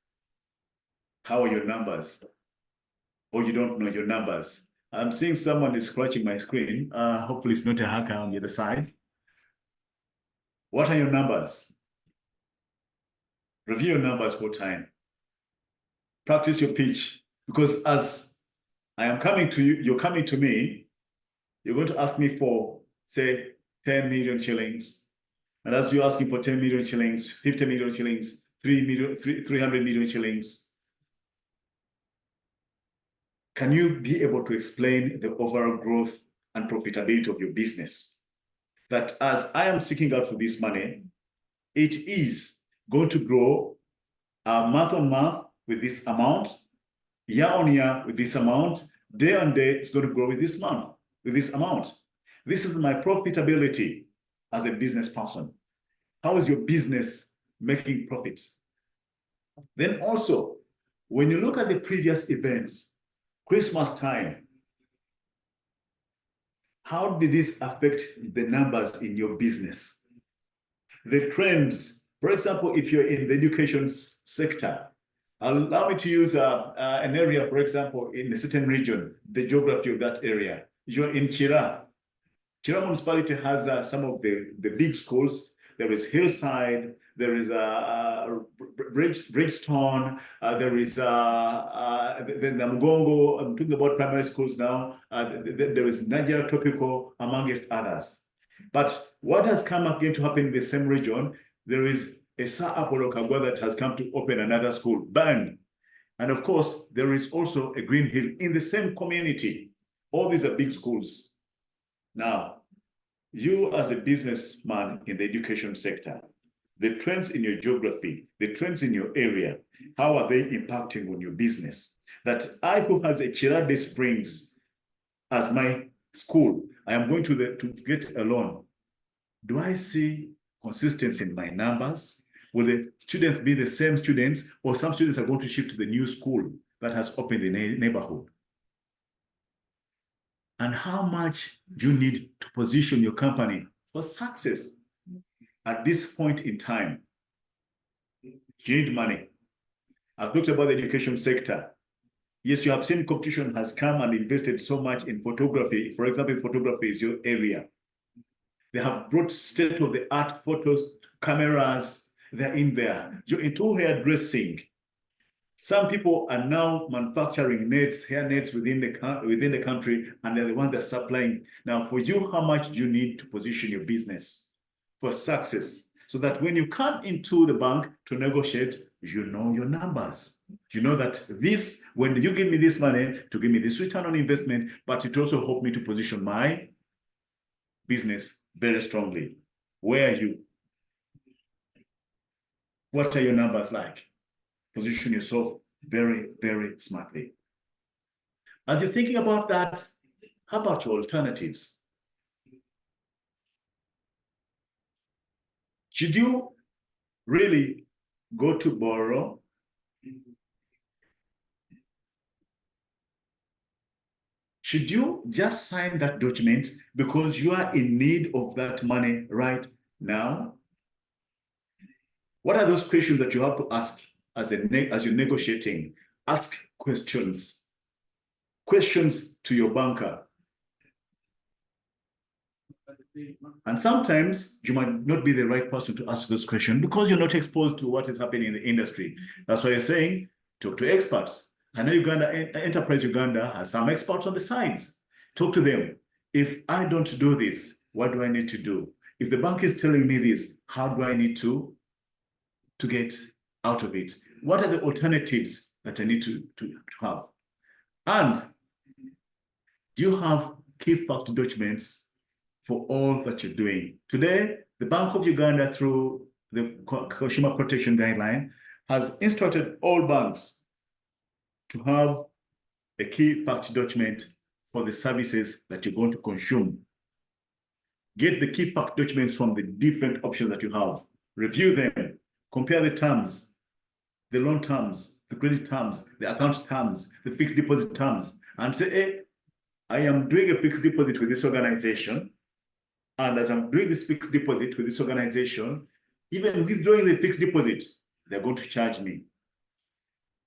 how are your numbers? Or you don't know your numbers. I'm seeing someone is scratching my screen. Hopefully it's not a hacker on the other side. What are your numbers? Review your numbers for time. Practice your pitch. Because as I am coming to you, you're coming to me, you're going to ask me for, say, 10 million shillings. And as you're asking for 10 million shillings, 50 million shillings, 300 million shillings, can you be able to explain the overall growth and profitability of your business? That as I am seeking out for this money, it is going to grow month on month with this amount, year on year with this amount, day on day, it's going to grow with this month, with this amount. This is my profitability as a business person. How is your business making profit? Then also, when you look at the previous events, Christmas time, how did this affect the numbers in your business? The trends, for example, if you're in the education sector, Allow me to use an area, for example, in a certain region, the geography of that area. You're in Chira. Chira municipality has some of the big schools. There is Hillside, there is Bridgestone, there is the Namugongo. I'm talking about primary schools now. There is Nigeria Tropical, amongst others. But what has come again to happen in the same region, there is a Sa Apollo Kagwa that has come to open another school, bang. And of course, there is also a Green Hill in the same community. All these are big schools. Now, you as a businessman in the education sector, the trends in your geography, the trends in your area, how are they impacting on your business? That I, who has a Chirade Springs as my school, I am going to get a loan. Do I see consistency in my numbers? Will the students be the same students, or some students are going to shift to the new school that has opened in the neighborhood? And how much do you need to position your company for success at this point in time? You need money. I've talked about the education sector. Yes, you have seen competition has come and invested so much in photography. For example, photography is your area. They have brought state-of-the-art photos, cameras, they're in there. You're into hairdressing. Some people are now manufacturing nets, hair nets within the country, and they're the ones that are supplying. Now, for you, how much do you need to position your business for success? So that when you come into the bank to negotiate, you know your numbers. You know that this, when you give me this money, to give me this return on investment, but it also helped me to position my business very strongly. Where are you? What are your numbers like? Position yourself very, very smartly. As you're thinking about that, how about your alternatives? Should you really go to borrow? Should you just sign that document because you are in need of that money right now? What are those questions that you have to ask as you're negotiating? Ask questions. Questions to your banker. And sometimes you might not be the right person to ask those questions because you're not exposed to what is happening in the industry. That's why you're saying, talk to experts. I know Enterprise Uganda has some experts on the sides. Talk to them. If I don't do this, what do I need to do? If the bank is telling me this, how do I need to get out of it? What are the alternatives that I need to have? And do you have key fact documents for all that you're doing? Today, the Bank of Uganda, through the Consumer Protection Guideline, has instructed all banks to have a key fact document for the services that you're going to consume. Get the key fact documents from the different options that you have. Review them, compare the terms, the loan terms, the credit terms, the account terms, the fixed deposit terms, and say, hey, I am doing a fixed deposit with this organization. And as I'm doing this fixed deposit with this organization, even withdrawing the fixed deposit, they're going to charge me.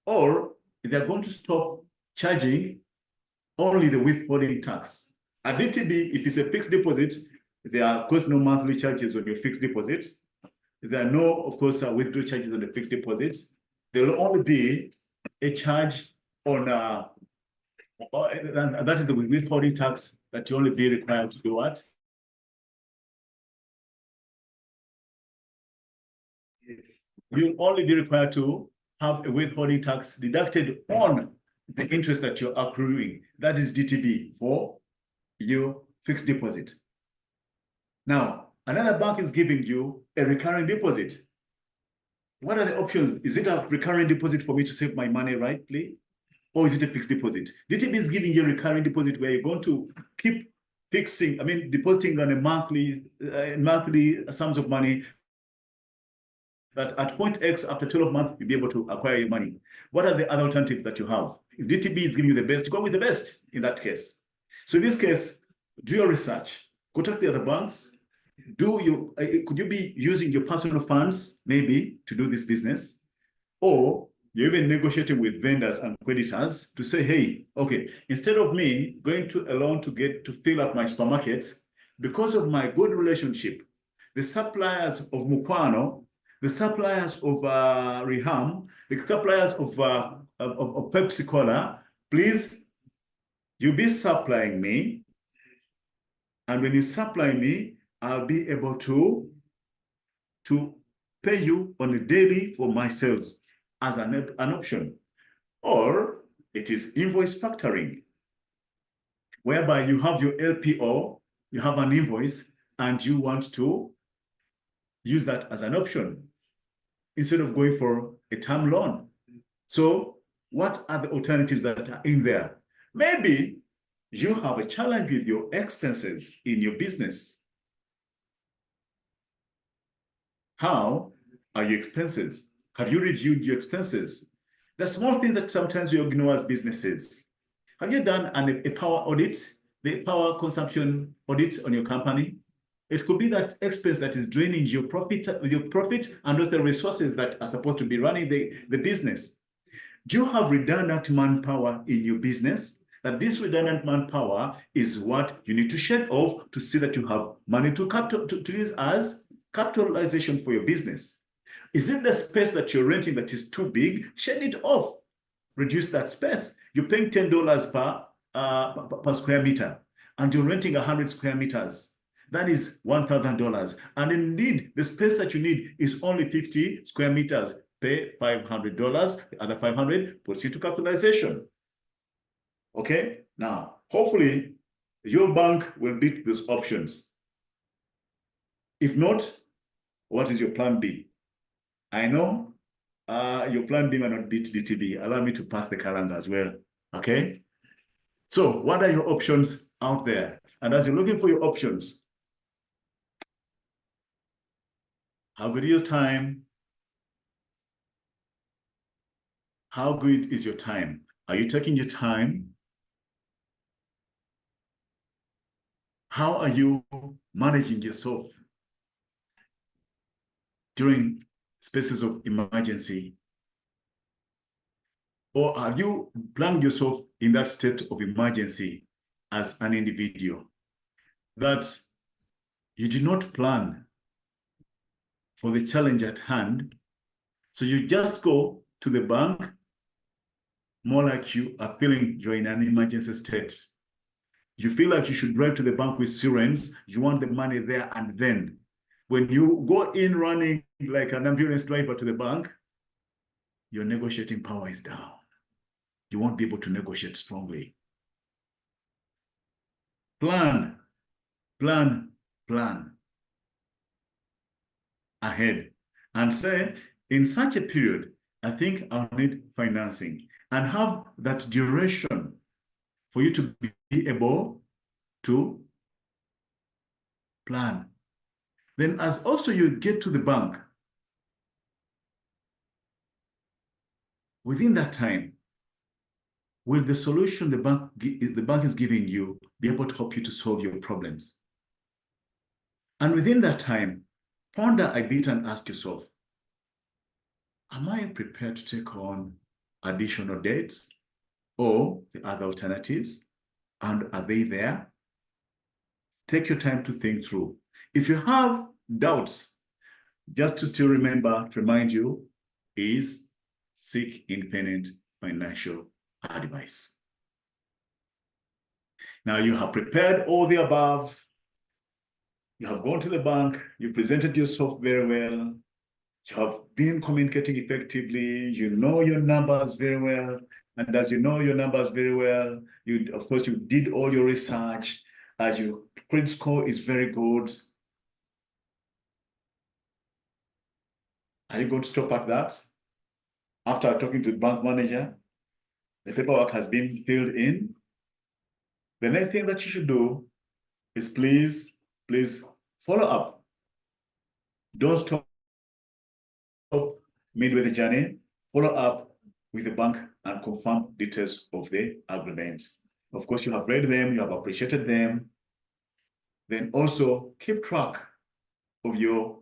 Or they're going to stop charging only the withholding tax. At DTB, if it's a fixed deposit, there are, of course, no monthly charges on your fixed deposit. There are no, of course, withdrawal charges on the fixed deposit. There will only be a charge on, and that is the withholding tax that you only be required to do what? You'll only be required to have a withholding tax deducted on the interest that you're accruing. That is DTB for your fixed deposit. Now, another bank is giving you a recurring deposit. What are the options? Is it a recurring deposit for me to save my money rightly? Or is it a fixed deposit? DTB is giving you a recurring deposit where you're going to keep depositing on a monthly sums of money that at point X, after 12 months, you'll be able to acquire your money. What are the other alternatives that you have? If DTB is giving you the best, go with the best in that case. So in this case, do your research, contact the other banks, could you be using your personal funds maybe to do this business? Or You're even negotiating with vendors and creditors to say, hey, okay, instead of me going to a loan to fill up my supermarket, because of my good relationship, the suppliers of Mukwano, the suppliers of Riham, the suppliers of Pepsi Cola, please, you be supplying me. And when you supply me, I'll be able to pay you on a daily for my sales as an option. Or it is invoice factoring, whereby you have your LPO, you have an invoice, and you want to use that as an option instead of going for a term loan. So what are the alternatives that are in there? Maybe you have a challenge with your expenses in your business. How are your expenses? Have you reviewed your expenses? The small things that sometimes we ignore as businesses. Have you done a power audit, the power consumption audit on your company? It could be that expense that is draining your profit and also the resources that are supposed to be running the business. Do you have redundant manpower in your business? That this redundant manpower is what you need to shed off to see that you have money to use as capitalization for your business. Is it the space that you're renting that is too big? Shed it off. Reduce that space. You're paying $10 per square meter, and you're renting 100 square meters. That is $1,000. And indeed, the space that you need is only 50 square meters. Pay $500. The other 500 puts you to capitalization. Okay? Now, hopefully, your bank will beat these options. If not, what is your plan B? I know your plan B might not beat DTB. Allow me to pass the calendar as well. Okay? So what are your options out there? And as you're looking for your options, how good is your time? How good is your time? Are you taking your time? How are you managing yourself during spaces of emergency? Or have you plunged yourself in that state of emergency as an individual that you did not plan for the challenge at hand? So you just go to the bank more like you are feeling you're in an emergency state. You feel like you should drive to the bank with sirens. You want the money there and then. When you go in running like an ambulance driver to the bank, your negotiating power is down. You won't be able to negotiate strongly. Plan, plan, plan ahead and say, in such a period, I think I'll need financing, and have that duration for you to be able to plan. Then as also you get to the bank, within that time, will the solution the bank is giving you be able to help you to solve your problems? And within that time, ponder a bit and ask yourself, am I prepared to take on additional debts or the other alternatives? And are they there? Take your time to think through. If you have doubts, just to still remember, to remind you, is seek independent financial advice. Now you have prepared all the above. You have gone to the bank. You presented yourself very well. You have been communicating effectively. You know your numbers very well. And as you know your numbers very well, of course, you did all your research. Your credit score is very good. Are you going to stop at that? After talking to the bank manager, the paperwork has been filled in. The next thing that you should do is please follow up. Don't stop midway the journey. Follow up with the bank and confirm details of the agreement. Of course, you have read them, you have appreciated them. Then also keep track of your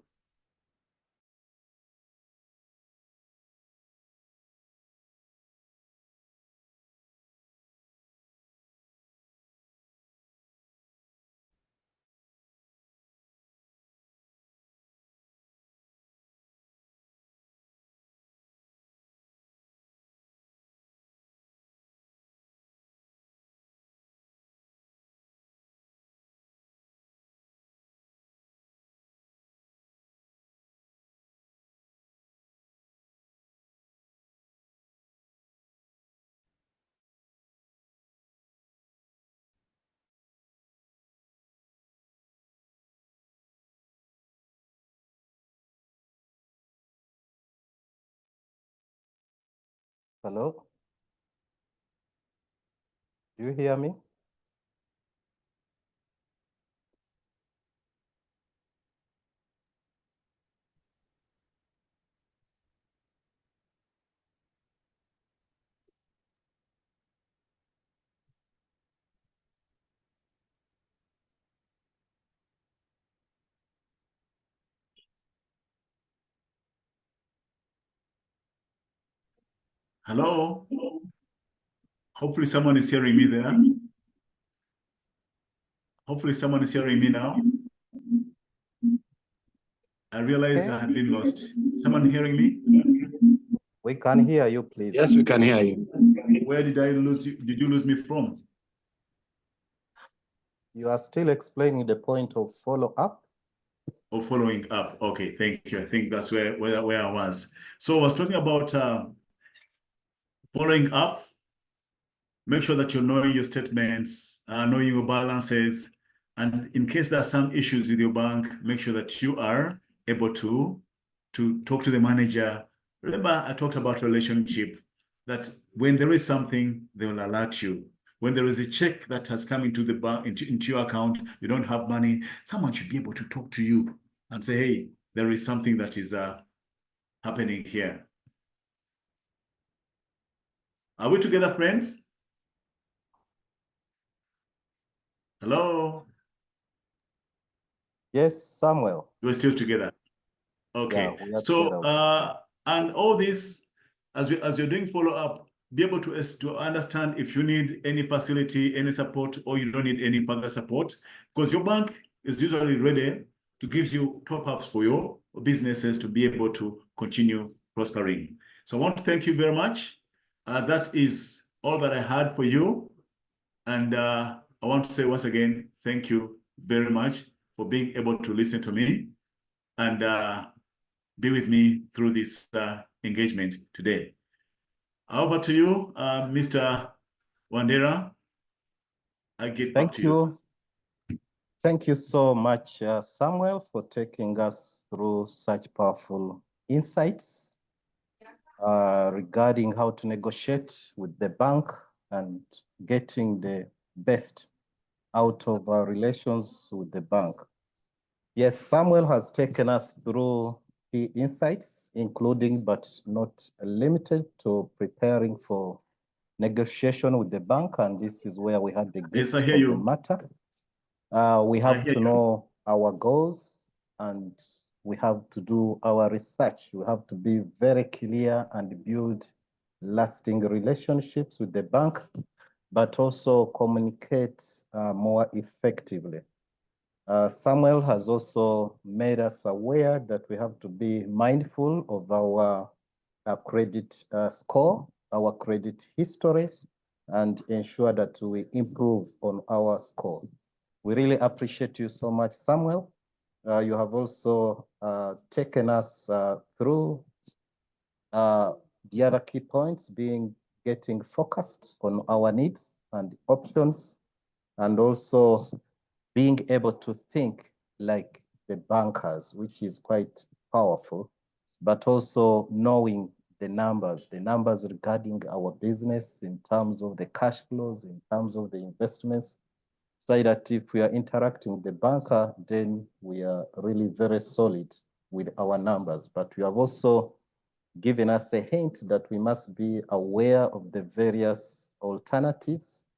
Hello? Do you hear me? Hello? Hopefully someone is hearing me there. Hopefully someone is hearing me now. I realized I had been lost. Someone hearing me? We can hear you, please. Yes, we can hear you. Where did I lose you? Did you lose me from? You are still explaining the point of follow-up. Or following up? Okay, thank you. I think that's where I was. So I was talking about following up. Make sure that you're knowing your statements, knowing your balances, and in case there are some issues with your bank, make sure that you are able to talk to the manager. Remember, I talked about relationship, that when there is something, they will alert you. When there is a check that has come into the bank, into your account, you don't have money, someone should be able to talk to you and say, hey, there is something that is happening here. Are we together, friends? Hello? Yes, Samuel. We're still together. Okay, Yeah, we are so together. and all this, as you're doing follow-up, be able to understand if you need any facility, any support, or you don't need any further support, because your bank is usually ready to give you top-ups for your businesses to be able to continue prospering. So I want to thank you very much. That is all that I had for you. And I want to say once again, thank you very much for being able to listen to me and be with me through this engagement today. Over to you, Mr. Wandera. I get back to you. Thank you so much, Samuel, for taking us through such powerful insights regarding how to negotiate with the bank and getting the best out of our relations with the bank. Yes, Samuel has taken us through key insights, including but not limited to preparing for negotiation with the bank, and this is where we had the gist Yes, I hear of you. the matter. We have to know our goals, and we have to do our research. We have to be very clear and build lasting relationships with the bank, but also communicate more effectively. Samuel has also made us aware that we have to be mindful of our credit score, our credit history, and ensure that we improve on our score. We really appreciate you so much, Samuel. You have also taken us through the other key points, being getting focused on our needs and options, and also being able to think like the bankers, which is quite powerful, but also knowing the numbers regarding our business in terms of the cash flows, in terms of the investments, so that if we are interacting with the banker, then we are really very solid with our numbers. But we have also given us a hint that we must be aware of the various alternatives,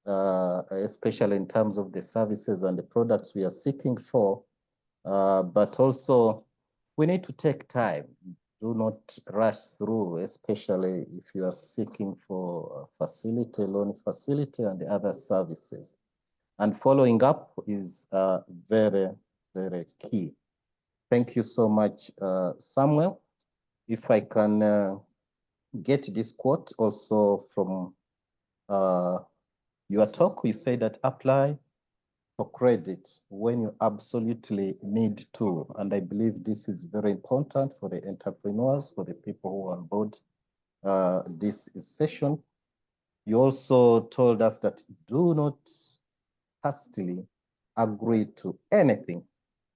especially in terms of the services and the products we are seeking for. But also, we need to take time. Do not rush through, especially if you are seeking for a facility, loan facility, and the other services. And following up is very, very key. Thank you so much, Samuel. If I can get this quote also from your talk, you say that apply for credit when you absolutely need to. And I believe this is very important for the entrepreneurs, for the people who are on board this session. You also told us that do not hastily agree to anything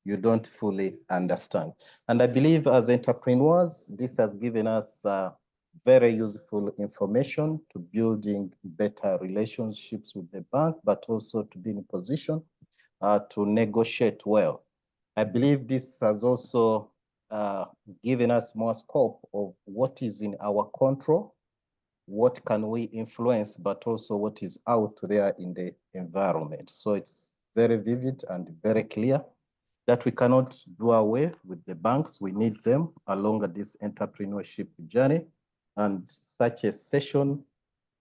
you don't fully understand. And I believe as entrepreneurs, this has given us very useful information to building better relationships with the bank, but also to be in a position to negotiate well. I believe this has also given us more scope of what is in our control, what can we influence, but also what is out there in the environment. So it's very vivid and very clear that we cannot do away with the banks. We need them along this entrepreneurship journey. And such a session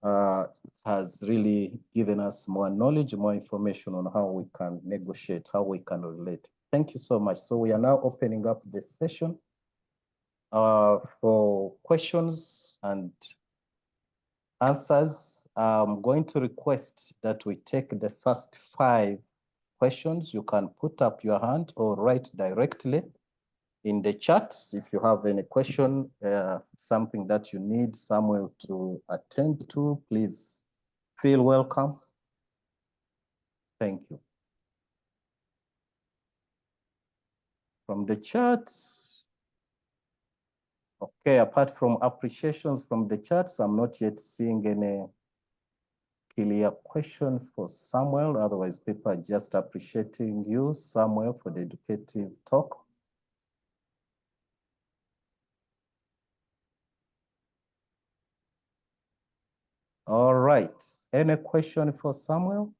has really given us more knowledge, more information on how we can negotiate, how we can relate. Thank you so much. So we are now opening up the session for questions and answers. I'm going to request that we take the first 5 questions. You can put up your hand or write directly in the chat if you have any question, something that you need Samuel to attend to, please feel welcome. Thank you. From the chat, okay, apart from appreciations from the chats, I'm not yet seeing any clear question for Samuel. Otherwise, people are just appreciating you, Samuel, for the educative talk. All right. Any question for Samuel?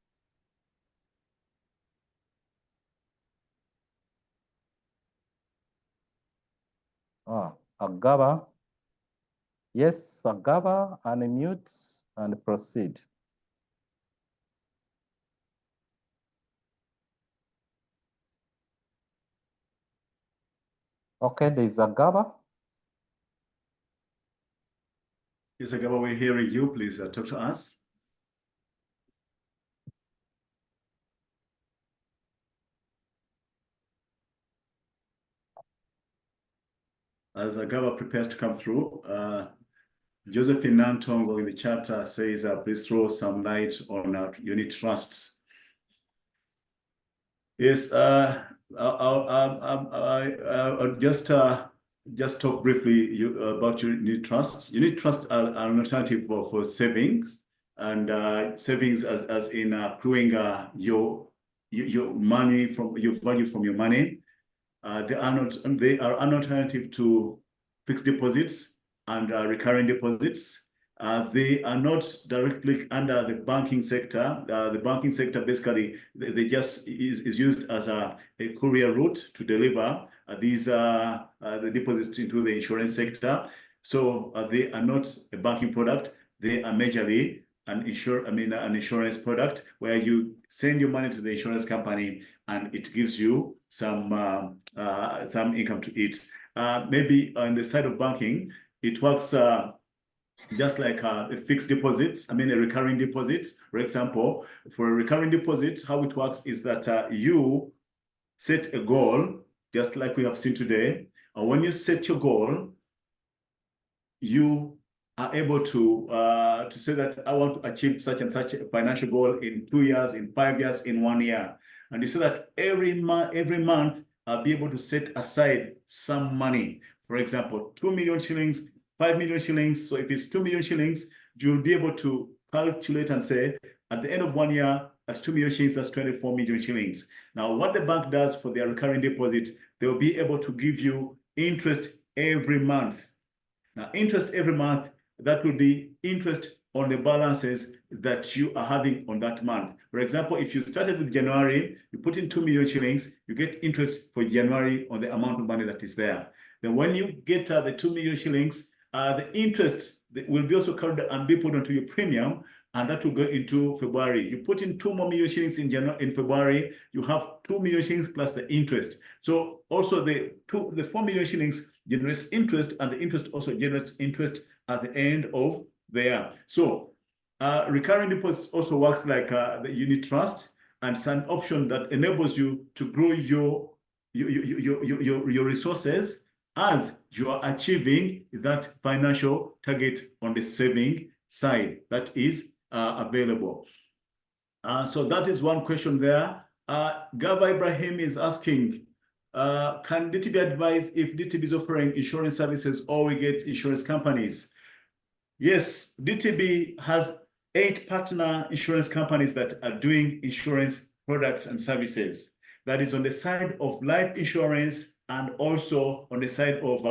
Agaba. Yes, Agaba, unmute and proceed. Okay, there's Agaba. Yes, Agaba, we're hearing you. Please talk to us. As Agaba prepares to come through, Josephine Nantongo in the chat says, please throw some light on unit trusts. Yes, I'll just talk briefly about unit trusts. Unit trusts are an alternative for savings, and savings as in accruing your money from your value from your money. They are an alternative to fixed deposits and recurring deposits. They are not directly under the banking sector. The banking sector basically they just is used as a courier route to deliver these the deposits into the insurance sector. So they are not a banking product. They are majorly an insurance product where you send your money to the insurance company and it gives you some income to it. Maybe on the side of banking, it works just like a fixed deposit, a recurring deposit. For example, for a recurring deposit, how it works is that you set a goal, just like we have seen today. And when you set your goal, you are able to say that I want to achieve such and such a financial goal in 2 years, in 5 years, in 1 year. And you say that every month, I'll be able to set aside some money. For example, 2 million shillings, 5 million shillings. So if it's 2 million shillings, you'll be able to calculate and say, at the end of 1 year, at 2 million shillings, that's 24 million shillings. Now, what the bank does for their recurring deposit, they'll be able to give you interest every month. Now, interest every month, that will be interest on the balances that you are having on that month. For example, if you started with January, you put in 2 million shillings, you get interest for January on the amount of money that is there. Then when you get the 2 million shillings, the interest will be also carried and be put onto your premium, and that will go into February. You put in 2 more million shillings in February, you have 2 million shillings plus the interest. So also the 4 million shillings generates interest, and the interest also generates interest at the end of the year. So recurring deposits also works like the unit trust, and it's an option that enables you to grow your resources as you are achieving that financial target on the saving side that is available. So that is one question there. Gava Ibrahim is asking, can DTB advise if DTB is offering insurance services or we get insurance companies? Yes, DTB has 8 partner insurance companies that are doing insurance products and services. That is on the side of life insurance and also on the side of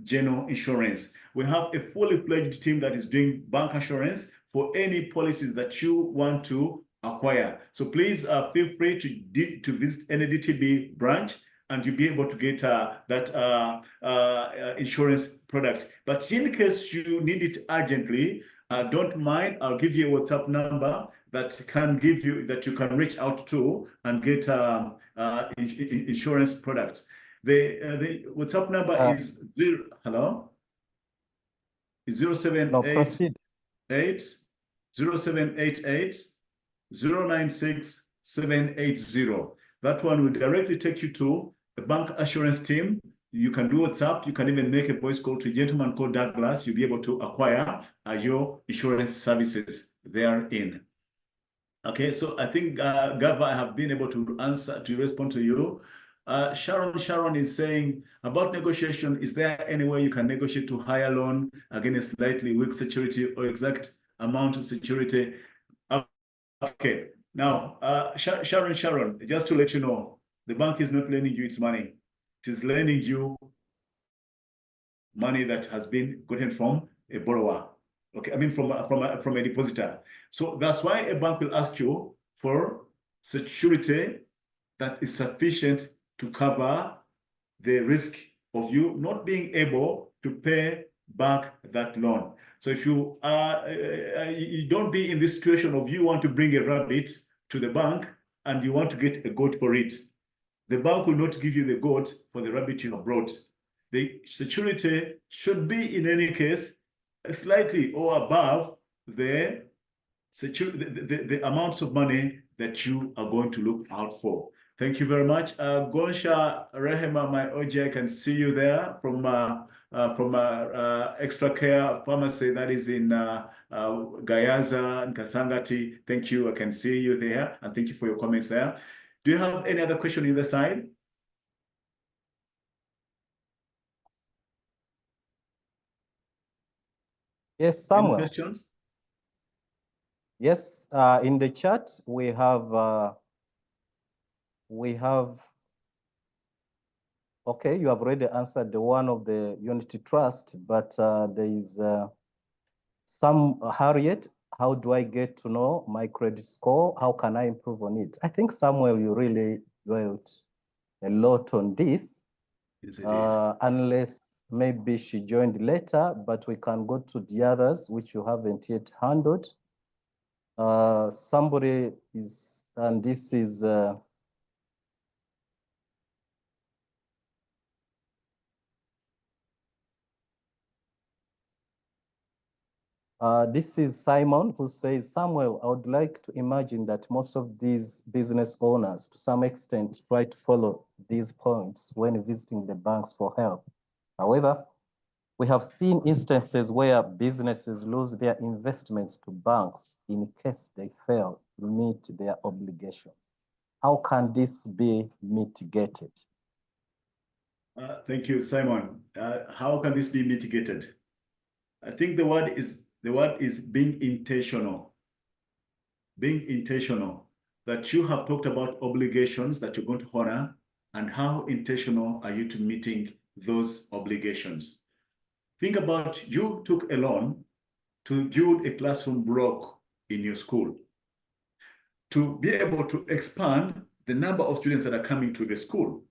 general insurance. We have a fully fledged team that is doing bank insurance for any policies that you want to acquire. So please feel free to visit any DTB branch and you'll be able to get that insurance product. But in case you need it urgently, don't mind, I'll give you a WhatsApp number that you can reach out to and get insurance products. The WhatsApp number is hello? Is 0788 0788 096 780. That one will directly take you to the bank assurance team. You can do WhatsApp. You can even make a voice call to a gentleman called Douglas. You'll be able to acquire your insurance services therein. Okay, so I think, Gava, I have been able to respond to you. Sharon is saying about negotiation, is there any way you can negotiate to higher loan against slightly weak security or exact amount of security? Okay, now, Sharon, just to let you know, the bank is not lending you its money. It is lending you money that has been gotten from a borrower. Okay, I mean from a depositor. So that's why a bank will ask you for security that is sufficient to cover the risk of you not being able to pay back that loan. So if you don't be in this situation of you want to bring a rabbit to the bank and you want to get a goat for it. The bank will not give you the goat for the rabbit you have brought. The security should be, in any case, slightly or above the amounts of money that you are going to look out for. Thank you very much. Gonsha Rehema, my OJ, I can see you there from Extra Care Pharmacy that is in Gayaza and Kasangati. Thank you. I can see you there. And thank you for your comments there. Do you have any other question on the side? Yes, Samuel. Any questions? Yes, in the chat we have okay, you have already answered the one of the Unity Trust, but there is some Harriet. How do I get to know my credit score? How can I improve on it? I think, Samuel, you really dwelt a lot on this. Yes, I did. Unless maybe she joined later, but we can go to the others, which you haven't yet handled. Somebody is, and this is, this is Simon, who says, Samuel, I would like to imagine that most of these business owners, to some extent, try to follow these points when visiting the banks for help. However, we have seen instances where businesses lose their investments to banks in case they fail to meet their obligations. How can this be mitigated? Thank you, Simon. How can this be mitigated? I think the word is being intentional. Being intentional, that you have talked about obligations that you're going to honor, and how intentional are you to meeting those obligations. Think about, you took a loan to build a classroom block in your school, to be able to expand the number of students that are coming to the school.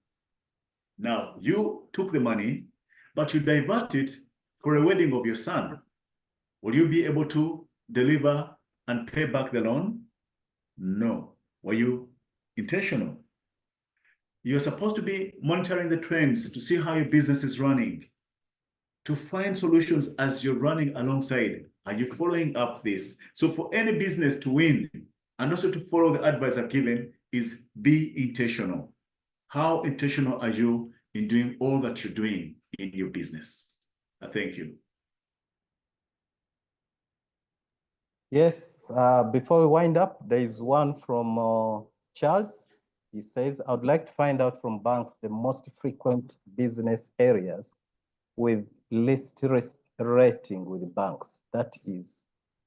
Now, you took the money, but you divert it for a wedding of your son. Will you be able to deliver and pay back the loan? No. Were you intentional? You're supposed to be monitoring the trends to see how your business is running, to find solutions as you're running alongside. Are you following up this? So for any business to win and also to follow the advice I've given is be intentional. How intentional are you in doing all that you're doing in your business? Thank you. Yes, before we wind up, there is one from Charles. He says, I would like to find out from banks the most frequent business areas with least risk rating with banks. That is,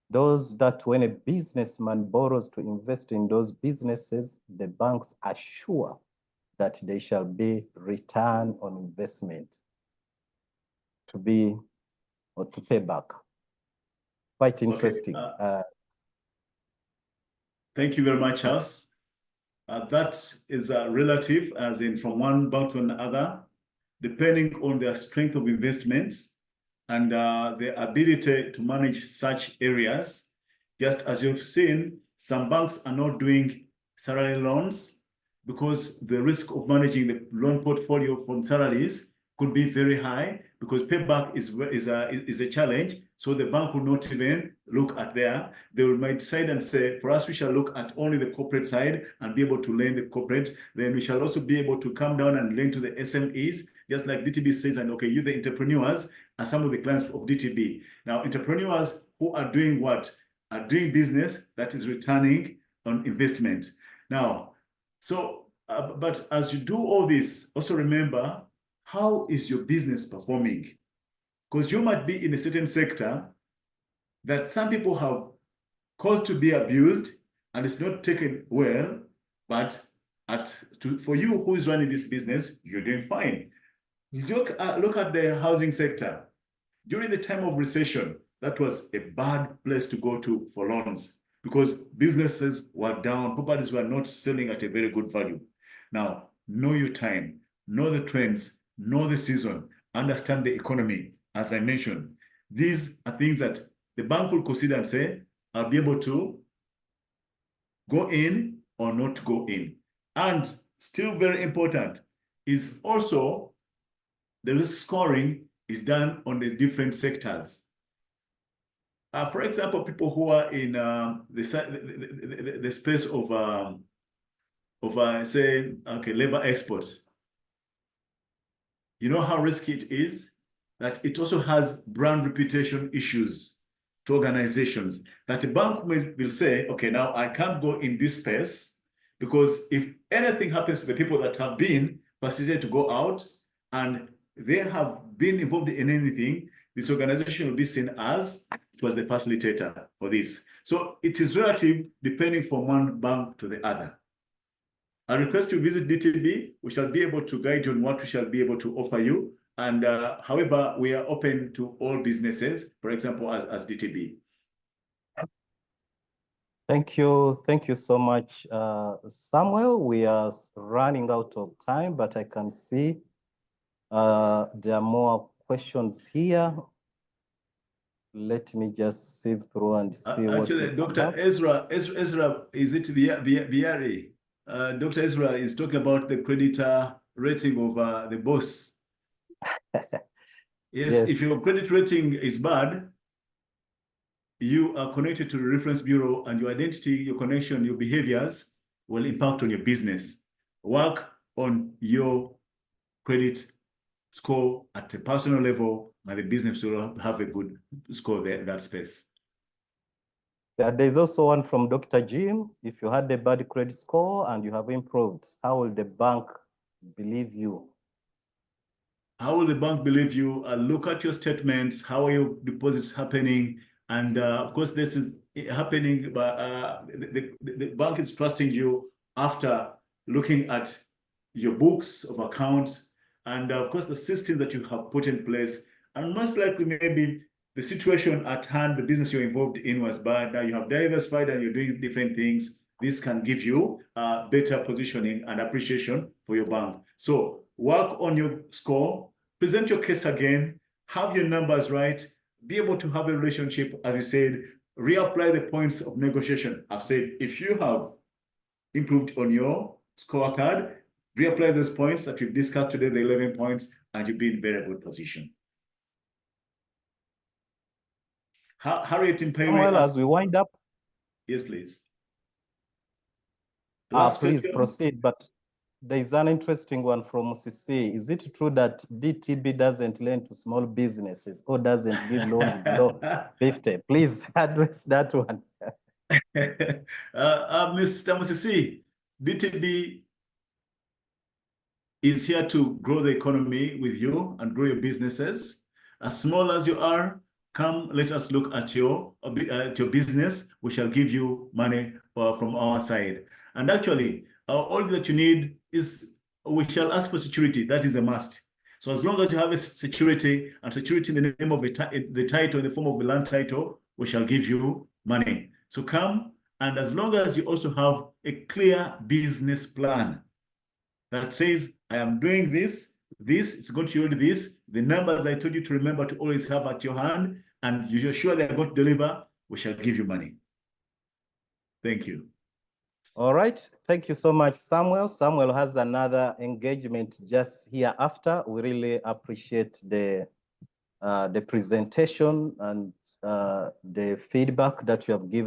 those that when a businessman borrows to invest in those businesses, the banks are sure that there shall be return on investment to be or to pay back. Quite interesting. Okay. Thank you very much, Charles. That is relative, as in from one bank to another, depending on their strength of investments and their ability to manage such areas. Just as you've seen, some banks are not doing salary loans because the risk of managing the loan portfolio from salaries could be very high, because payback is a challenge. So the bank will not even look at there. They will might decide and say, for us, we shall look at only the corporate side and be able to lend the corporate. Then we shall also be able to come down and lend to the SMEs, just like DTB says, and okay, you the entrepreneurs are some of the clients of DTB. Now, entrepreneurs who are doing what? Are doing business that is returning on investment. Now, so, but as you do all this, also remember, how is your business performing? Because you might be in a certain sector that some people have caused to be abused and it's not taken well, but for you who is running this business, you're doing fine. You look at the housing sector. During the time of recession, that was a bad place to go to for loans because businesses were down, properties were not selling at a very good value. Now, know your time, know the trends, know the season, understand the economy. As I mentioned, these are things that the bank will consider and say, I'll be able to go in or not go in. And still very important is also the risk scoring is done on the different sectors. For example, people who are in the space of say, okay, labor exports. You know how risky it is? That it also has brand reputation issues to organizations. That a bank will say, okay, now I can't go in this space because if anything happens to the people that have been facilitated to go out and they have been involved in anything, this organization will be seen as it was the facilitator for this. So it is relative depending from one bank to the other. I request you visit DTB. We shall be able to guide you on what we shall be able to offer you. And however, we are open to all businesses, for example, as DTB. Thank you. Thank you so much, Samuel. We are running out of time, but I can see there are more questions here. Let me just sieve through and see actually, what Dr. Ezra, is it Viari? Dr. Ezra is talking about the creditor rating of the boss. Yes, if your credit rating is bad, you are connected to the reference bureau and your identity, your connection, your behaviors will impact on your business. Work on your credit score at a personal level and the business will have a good score there in that space. There's also one from Dr. Jim. If you had a bad credit score and you have improved, how will the bank believe you? How will the bank believe you? Look at your statements. How are your deposits happening? And of course, this is happening, but the bank is trusting you after looking at your books of accounts and of course, the system that you have put in place. And most likely, maybe the situation at hand, the business you're involved in was bad. Now you have diversified and you're doing different things. This can give you better positioning and appreciation for your bank. So work on your score, present your case again, have your numbers right, be able to have a relationship, as you said, reapply the points of negotiation. I've said, if you have improved on your scorecard, reapply those points that we've discussed today, the 11 points, and you'll be in very good position. Harriet in Payre. Well, as we wind up. Yes, please. Please proceed, but there is an interesting one from CC. Is it true that DTB doesn't lend to small businesses or doesn't give loans below 50? Please address that one. Mr. Musisi, DTB is here to grow the economy with you and grow your businesses. As small as you are, come, let us look at your business. We shall give you money from our side. And actually, all that you need is, we shall ask for security. That is a must. So as long as you have a security, and security in the name of the title, in the form of the land title, we shall give you money. So come, and as long as you also have a clear business plan that says, I am doing this is going to yield this, the numbers I told you to remember to always have at your hand, and you're sure they are going to deliver, we shall give you money. Thank you. All right. Thank you so much, Samuel. Samuel has another engagement just here after. We really appreciate the presentation and the feedback that you have given.